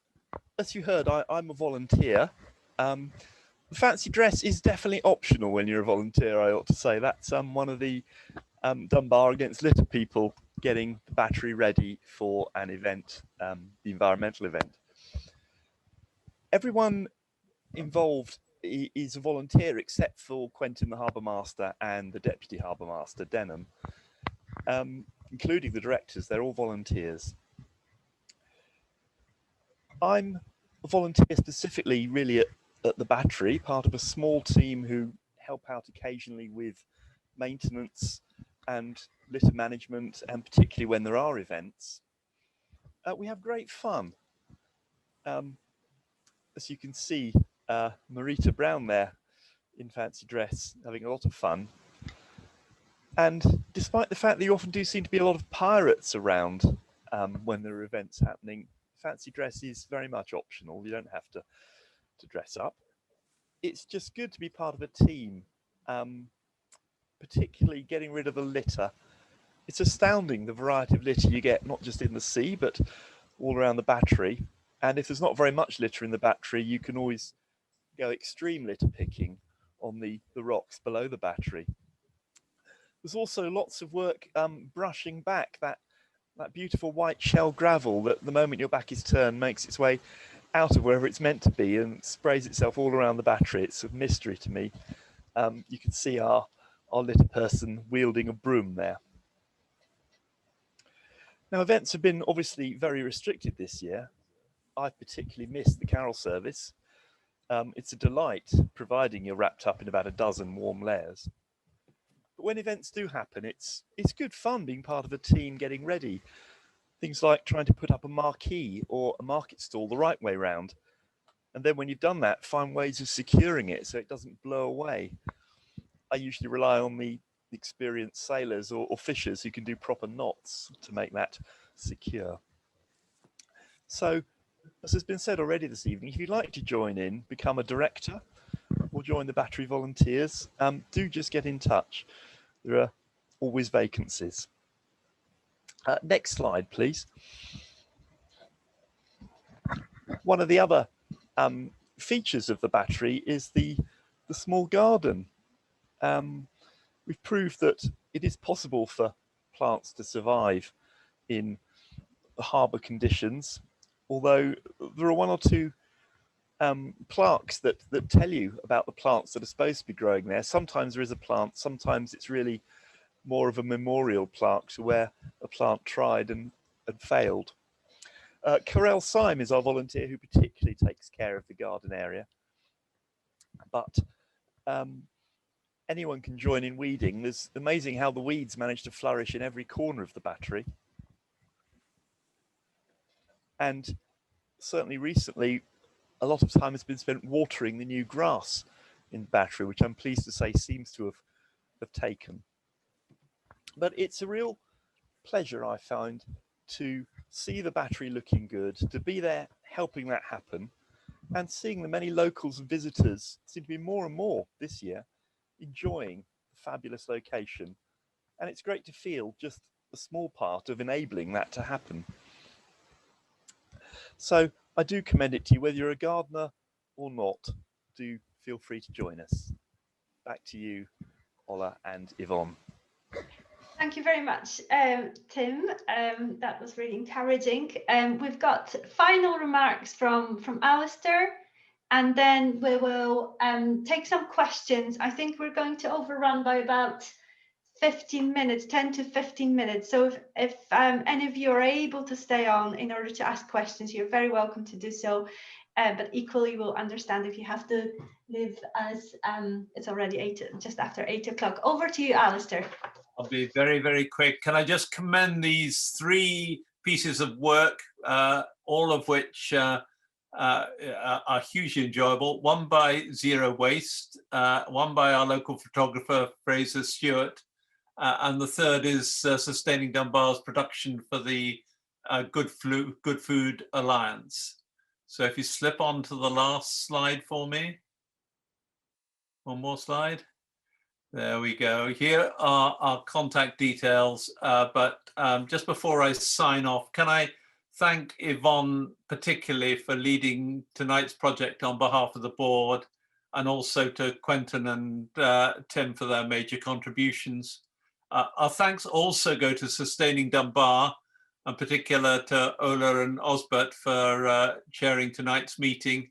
as you heard, I'm a volunteer. The fancy dress is definitely optional when you're a volunteer, I ought to say. That's one of the Dunbar Against Litter people getting the battery ready for an event, the environmental event. Everyone involved is a volunteer except for Quentin the Harbour Master and the Deputy Harbour Master, Denham, including the directors. They're all volunteers. I'm a volunteer specifically really at the Battery, part of a small team who help out occasionally with maintenance and litter management, and particularly when there are events. We have great fun. As you can see, Marita Brown there in fancy dress, having a lot of fun. And despite the fact that you often do seem to be a lot of pirates around when there are events happening, fancy dress is very much optional. You don't have to dress up. It's just good to be part of a team, particularly getting rid of the litter. It's astounding the variety of litter you get, not just in the sea, but all around the Battery. And if there's not very much litter in the Battery, you can always go extreme litter picking on the rocks below the Battery. There's also lots of work brushing back that beautiful white shell gravel that the moment your back is turned makes its way out of wherever it's meant to be and sprays itself all around the Battery. It's a mystery to me. You can see our litter person wielding a broom there. Now, events have been obviously very restricted this year. I've particularly missed the carol service. It's a delight, providing you're wrapped up in about a dozen warm layers. But when events do happen, it's good fun being part of a team getting ready. Things like trying to put up a marquee or a market stall the right way round. And then when you've done that, find ways of securing it so it doesn't blow away. I usually rely on the experienced sailors or fishers who can do proper knots to make that secure. So, as has been said already this evening, if you'd like to join in, become a director or join the Battery volunteers, do just get in touch. There are always vacancies. Next slide, please. One of the other features of the Battery is the small garden. We've proved that it is possible for plants to survive in the harbour conditions, although there are one or two plaques that tell you about the plants that are supposed to be growing there. Sometimes there is a plant, sometimes it's really more of a memorial plaque to where a plant tried and failed. Corel Syme is our volunteer who particularly takes care of the garden area, but anyone can join in weeding. It's amazing how the weeds manage to flourish in every corner of the battery. And certainly recently, a lot of time has been spent watering the new grass in the battery, which I'm pleased to say seems to have taken. But it's a real pleasure, I find, to see the battery looking good, to be there helping that happen, and seeing the many locals and visitors seem to be more and more this year enjoying the fabulous location. And it's great to feel just a small part of enabling that to happen. So I do commend it to you, whether you're a gardener or not. Do feel free to join us. Back to you, Ola and Yvonne. Thank you very much, Tim. That was really encouraging. We've got final remarks from Alistair, and then we will take some questions. I think we're going to overrun by about 15 minutes, 10 to 15 minutes. So if any of you are able to stay on in order to ask questions, you're very welcome to do so. But equally, we'll understand if you have to leave as it's already just after 8 o'clock. Over to you, Alistair. I'll be very, very quick. Can I just commend these 3 pieces of work, all of which are hugely enjoyable. One by Zero Waste, one by our local photographer, Fraser Stewart, and the third is Sustaining Dunbar's production for the Good Food Alliance. So if you slip on to the last slide for me. One more slide. There we go. Here are our contact details. But just before I sign off, can I thank Yvonne particularly for leading tonight's project on behalf of the board, and also to Quentin and Tim for their major contributions. Our thanks also go to Sustaining Dunbar, in particular to Ola and Osbert for chairing tonight's meeting.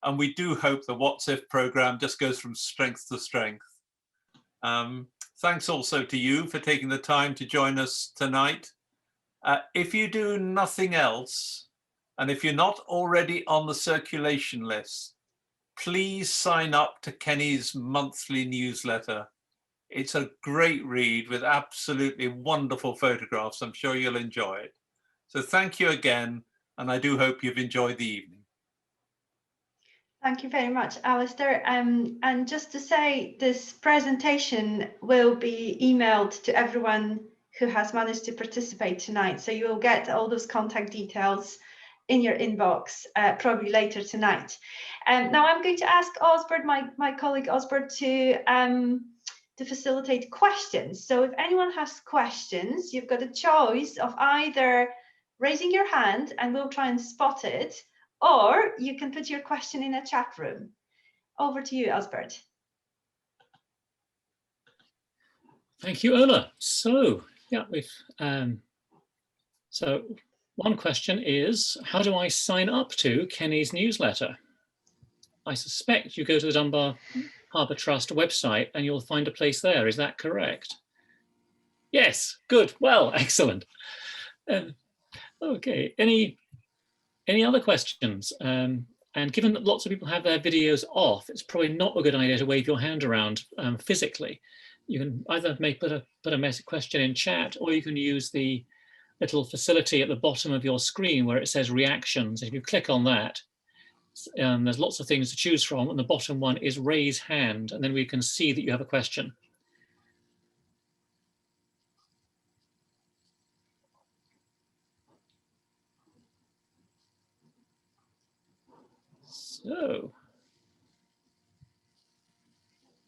And we do hope the What's If programme just goes from strength to strength. Thanks also to you for taking the time to join us tonight. If you do nothing else, and if you're not already on the circulation list, please sign up to Kenny's monthly newsletter. It's a great read with absolutely wonderful photographs. I'm sure you'll enjoy it. So thank you again, and I do hope you've enjoyed the evening. Thank you very much, Alistair. And just to say, this presentation will be emailed to everyone who has managed to participate tonight. So you will get all those contact details in your inbox probably later tonight. Now I'm going to ask Osbert, my colleague Osbert, to facilitate questions. So if anyone has questions, you've got a choice of either raising your hand and we'll try and spot it, or you can put your question in a chat room. Over to you, Osbert. Thank you, Ola. So, yeah, so one question is, how do I sign up to Kenny's newsletter? I suspect you go to the Dunbar Harbour Trust website and you'll find a place there. Is that correct? Yes, good. Well, excellent. Okay, any other questions? And given that lots of people have their videos off, it's probably not a good idea to wave your hand around physically. You can either put a question in chat, or you can use the little facility at the bottom of your screen where it says reactions. If you click on that, there's lots of things to choose from, and the bottom one is raise hand, and then we can see that you have a question. So,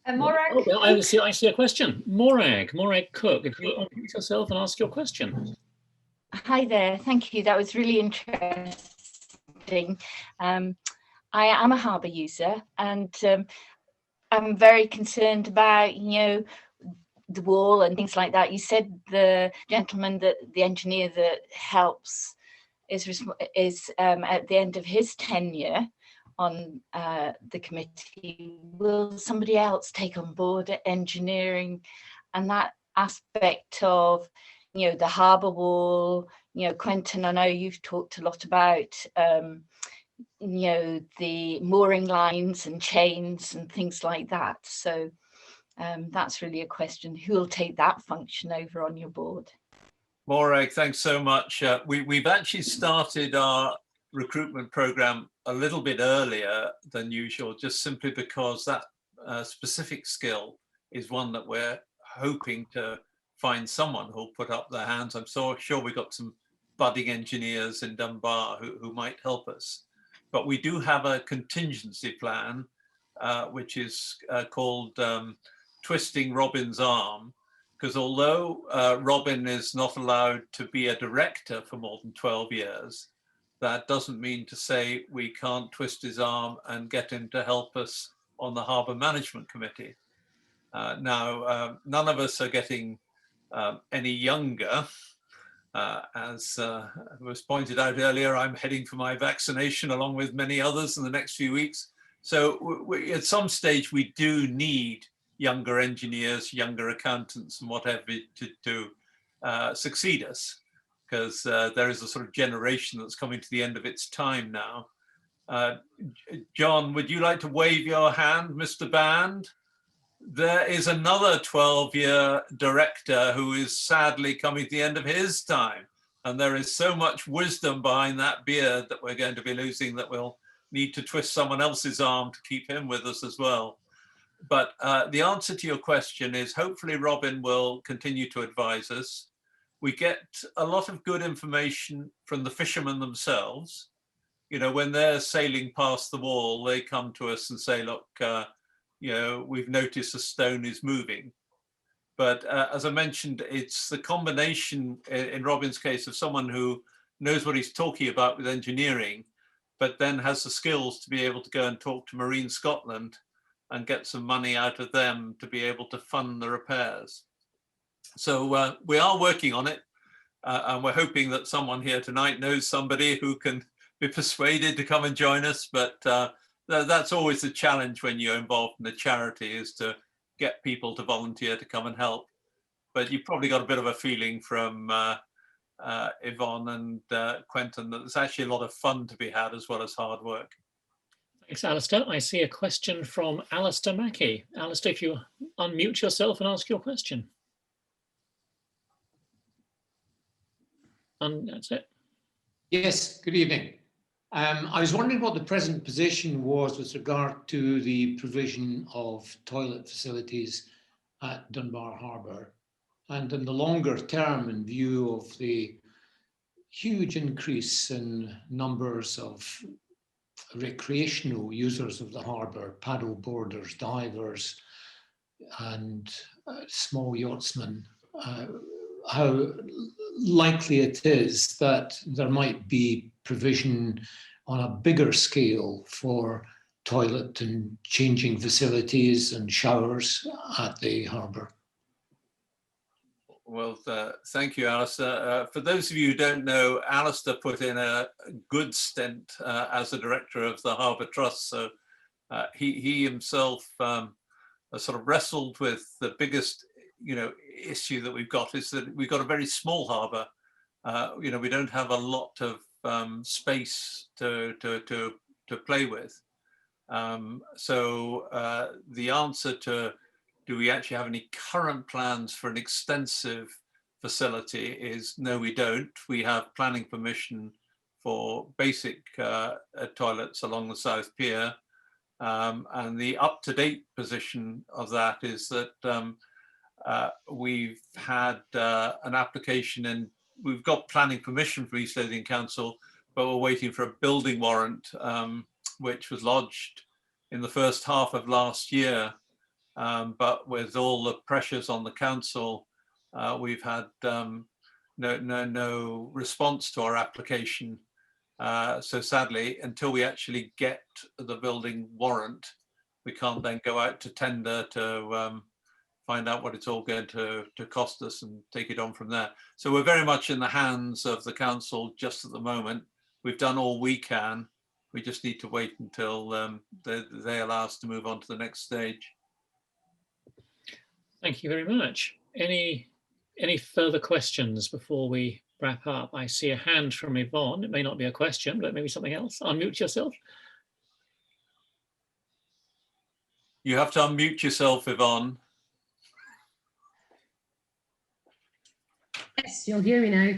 Morag. oh, well, I see a question. Morag Cook, if you want to unmute yourself and ask your question. Hi there, thank you. That was really interesting. I am a harbour user, and I'm very concerned about, the wall and things like that. You said the gentleman, the engineer that helps is at the end of his tenure on the committee, will somebody else take on board engineering and that aspect of, you know, the harbour wall? You know, Quentin, I know you've talked a lot about, you know, the mooring lines and chains and things like that. So that's really a question. Who will take that function over on your board? Morag, thanks so much. We've actually started our recruitment program a little bit earlier than usual, just simply because that specific skill is one that we're hoping to find someone who'll put up their hands. I'm so sure we've got some budding engineers in Dunbar who might help us. But we do have a contingency plan, which is called Twisting Robin's Arm, because although Robin is not allowed to be a director for more than 12 years, that doesn't mean to say we can't twist his arm and get him to help us on the Harbour Management Committee. Now, none of us are getting any younger. As was pointed out earlier, I'm heading for my vaccination along with many others in the next few weeks. So at some stage, we do need younger engineers, younger accountants and whatever to succeed us, because there is a sort of generation that's coming to the end of its time now. John, would you like to wave your hand, Mr. Band? There is another 12-year director who is sadly coming to the end of his time. And there is so much wisdom behind that beard that we're going to be losing that we'll need to twist someone else's arm to keep him with us as well. But the answer to your question is hopefully Robin will continue to advise us. We get a lot of good information from the fishermen themselves. You know, when they're sailing past the wall, they come to us and say, look, you know, we've noticed a stone is moving. But as I mentioned, it's the combination in Robin's case of someone who knows what he's talking about with engineering, but then has the skills to be able to go and talk to Marine Scotland and get some money out of them to be able to fund the repairs. So we are working on it, and we're hoping that someone here tonight knows somebody who can be persuaded to come and join us. But that's always the challenge when you're involved in a charity, is to get people to volunteer to come and help. But you've probably got a bit of a feeling from Yvonne and Quentin that there's actually a lot of fun to be had as well as hard work. Thanks, Alistair. I see a question from Alistair Mackey. Alistair, if you unmute yourself and ask your question. And that's it. Yes, good evening. I was wondering what the present position was with regard to the provision of toilet facilities at Dunbar Harbour, and in the longer term, in view of the huge increase in numbers of recreational users of the harbour, paddle boarders, divers, and small yachtsmen, how likely it is that there might be provision on a bigger scale for toilet and changing facilities and showers at the harbour. Well, thank you, Alistair. For those of you who don't know, Alistair put in a good stint as the director of the Harbour Trust. So he himself sort of wrestled with the biggest, issue that we've got, is that we've got a very small harbour. We don't have a lot of space to play with. So the answer to do we actually have any current plans for an extensive facility is no, we don't. We have planning permission for basic toilets along the South Pier. And the up-to-date position of that is that we've had an application, and we've got planning permission from East Lothian Council, but we're waiting for a building warrant, which was lodged in the first half of last year. But with all the pressures on the council, we've had no response to our application. So sadly, until we actually get the building warrant, we can't then go out to tender find out what it's all going to cost us and take it on from there. So we're very much in the hands of the council just at the moment. We've done all we can. We just need to wait until they allow us to move on to the next stage. Thank you very much. Any further questions before we wrap up? I see a hand from Yvonne. It may not be a question, but maybe something else. Unmute yourself. You have to unmute yourself, Yvonne. Yes, you'll hear me now.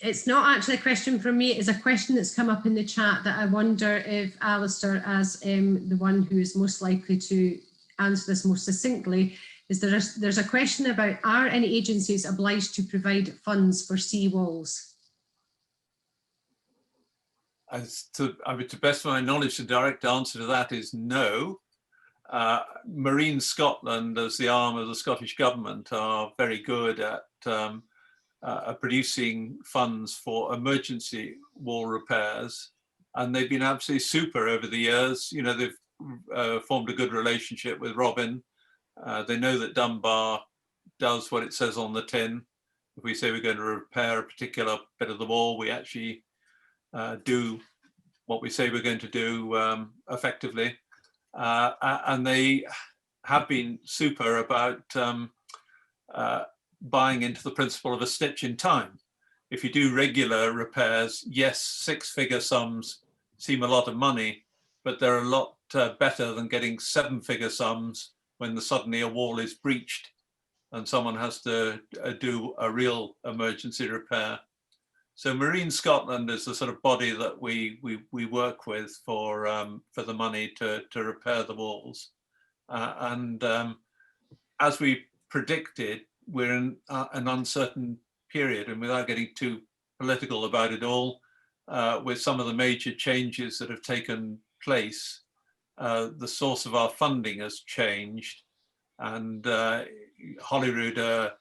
It's not actually a question from me. It's a question that's come up in the chat that I wonder if Alistair, as the one who is most likely to answer this most succinctly, is there's a question about, are any agencies obliged to provide funds for sea walls? To the best of my knowledge, the direct answer to that is no. Marine Scotland, as the arm of the Scottish Government, are very good at producing funds for emergency wall repairs, and they've been absolutely super over the years. You know, they've formed a good relationship with Robin. They know that Dunbar does what it says on the tin. If we say we're going to repair a particular bit of the wall, we actually do what we say we're going to do effectively. And they have been super about buying into the principle of a stitch in time. If you do regular repairs, yes, six-figure sums seem a lot of money, but they're a lot better than getting seven-figure sums when suddenly a wall is breached and someone has to do a real emergency repair. So Marine Scotland is the sort of body that we work with for the money to repair the walls. As we predicted, we're in an uncertain period, and without getting too political about it all, with some of the major changes that have taken place, the source of our funding has changed, and Holyrood are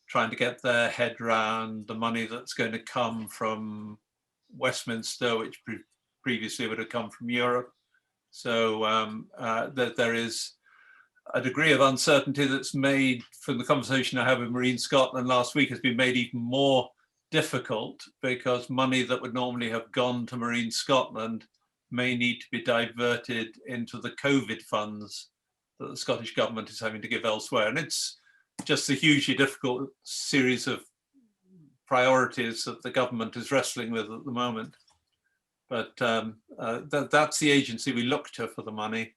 trying to get their head round the money that's going to come from Westminster, which previously would have come from Europe. So that there is a degree of uncertainty that's made, from the conversation I had with Marine Scotland last week, has been made even more difficult, because money that would normally have gone to Marine Scotland may need to be diverted into the COVID funds that the Scottish Government is having to give elsewhere. And it's just a hugely difficult series of priorities that the government is wrestling with at the moment. But that's the agency we look to for the money.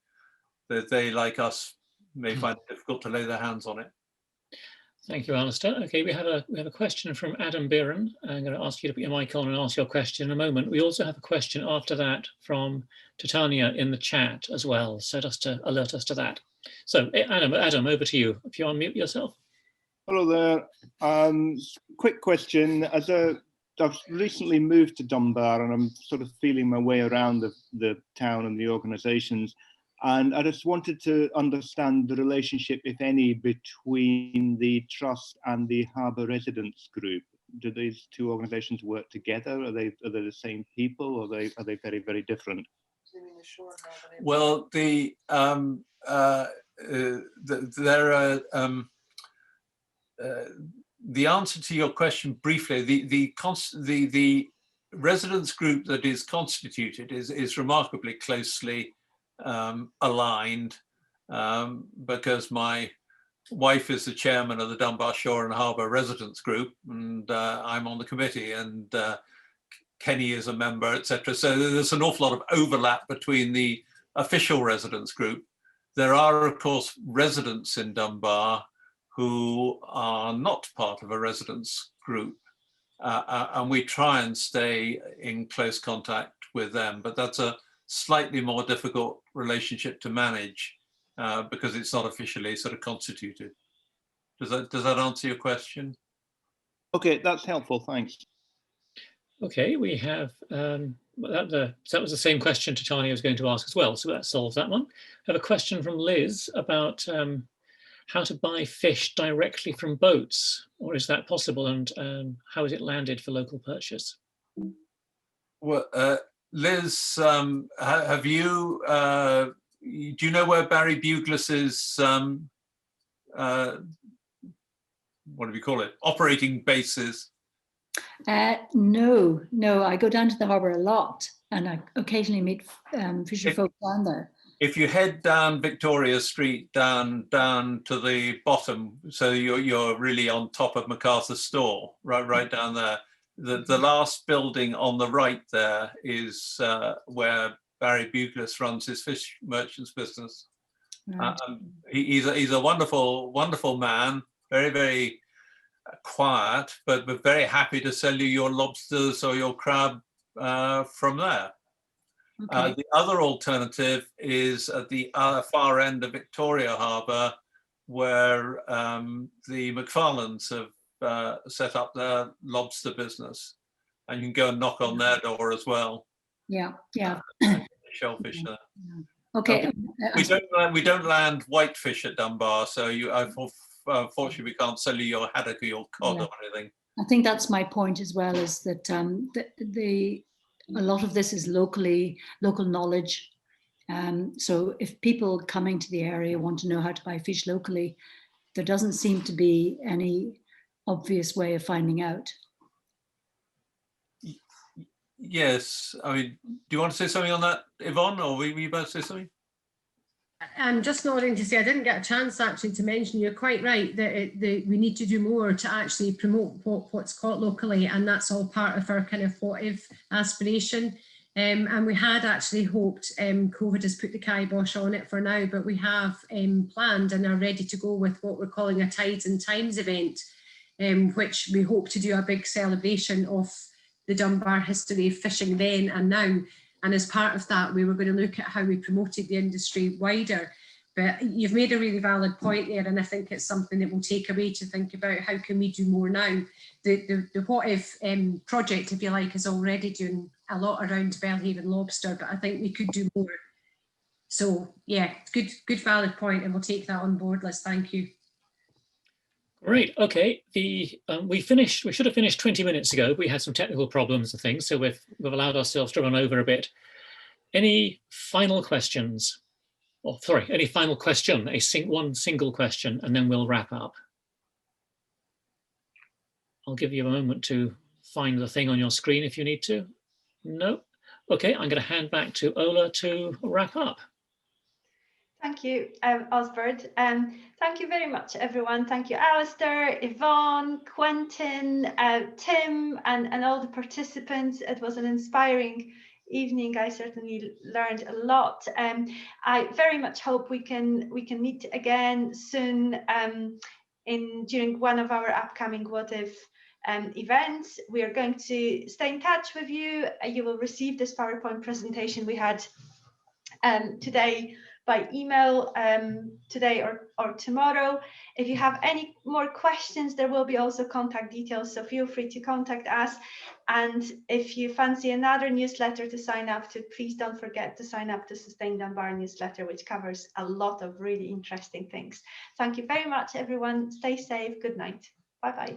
They, like us, may find it difficult to lay their hands on it. Thank you, Alistair. Okay, we have a question from Adam Biran. I'm going to ask you to put your mic on and ask your question in a moment. We also have a question after that from Titania in the chat as well, so just to alert us to that. So Adam, over to you. If you unmute yourself. Hello there. Quick question. I've recently moved to Dunbar, and I'm sort of feeling my way around the town and the organisations. And I just wanted to understand the relationship, if any, between the Trust and the Harbour Residents Group. Do these two organisations work together? Are they the same people, or are they very, very different? Well, the answer to your question briefly, the residents group that is constituted is remarkably closely aligned, because my wife is the chairman of the Dunbar Shore and Harbour Residents Group, and I'm on the committee, and Kenny is a member, etc. So there's an awful lot of overlap between the official residents group. There are, of course, residents in Dunbar who are not part of a residents group, and we try and stay in close contact with them, but that's a slightly more difficult relationship to manage because it's not officially sort of constituted. Does that answer your question? Okay, that's helpful, thanks. Okay, we have, that was the same question Titania was going to ask as well, so that solves that one. I have a question from Liz about how to buy fish directly from boats, or is that possible, and how is it landed for local purchase? Well, Liz, have you, do you know where Barry Buglis's what do we call it, operating bases? No, I go down to the harbour a lot, and I occasionally meet fisher folk down there. If you head down Victoria Street, down to the bottom, so you're really on top of MacArthur Store, right down there. The last building on the right there is where Barry Buglis runs his fish merchants business. Right. He's a wonderful man, very, very quiet, but very happy to sell you your lobsters or your crab from there. Okay. The other alternative is at the far end of Victoria Harbour, where the McFarlanes have set up their lobster business, and you can go and knock on their door as well. Yeah. Shellfish there. Okay. We don't land whitefish at Dunbar, so unfortunately we can't sell you your haddock or your cod or anything. I think that's my point as well, is that a lot of this is local knowledge. So if people coming to the area want to know how to buy fish locally, there doesn't seem to be any obvious way of finding out. Yes, I mean, do you want to say something on that, Yvonne, or were you about to say something? I'm just nodding to say I didn't get a chance actually to mention, you're quite right, that we need to do more to actually promote what's caught locally, and that's all part of our kind of what if aspiration. And we had actually hoped, COVID has put the kibosh on it for now, but we have planned and are ready to go with what we're calling a Tides and Times event, which we hope to do a big celebration of the Dunbar history of fishing then and now. And as part of that, we were going to look at how we promoted the industry wider. But you've made a really valid point there, and I think it's something that we'll take away to think about how can we do more now. The What If project, if you like, is already doing a lot around Belhaven lobster, but I think we could do more. So yeah, good valid point, and we'll take that on board, Liz. Thank you. Great. Okay. We should have finished 20 minutes ago. We had some technical problems and things, so we've allowed ourselves to run over a bit. Any final questions? Or sorry, any final question? One single question, and then we'll wrap up. I'll give you a moment to find the thing on your screen if you need to. No. Okay. I'm going to hand back to Ola to wrap up. Thank you, Osbert. Thank you very much, everyone. Thank you, Alistair, Yvonne, Quentin, Tim, and all the participants. It was an inspiring evening. I certainly learned a lot. I very much hope we can meet again soon during one of our upcoming What If events. We are going to stay in touch with you. You will receive this PowerPoint presentation we had today by email today or tomorrow. If you have any more questions, there will be also contact details, so feel free to contact us. And if you fancy another newsletter to sign up to, please don't forget to sign up to Sustain Dunbar newsletter, which covers a lot of really interesting things. Thank you very much, everyone. Stay safe. Good night. Bye-bye.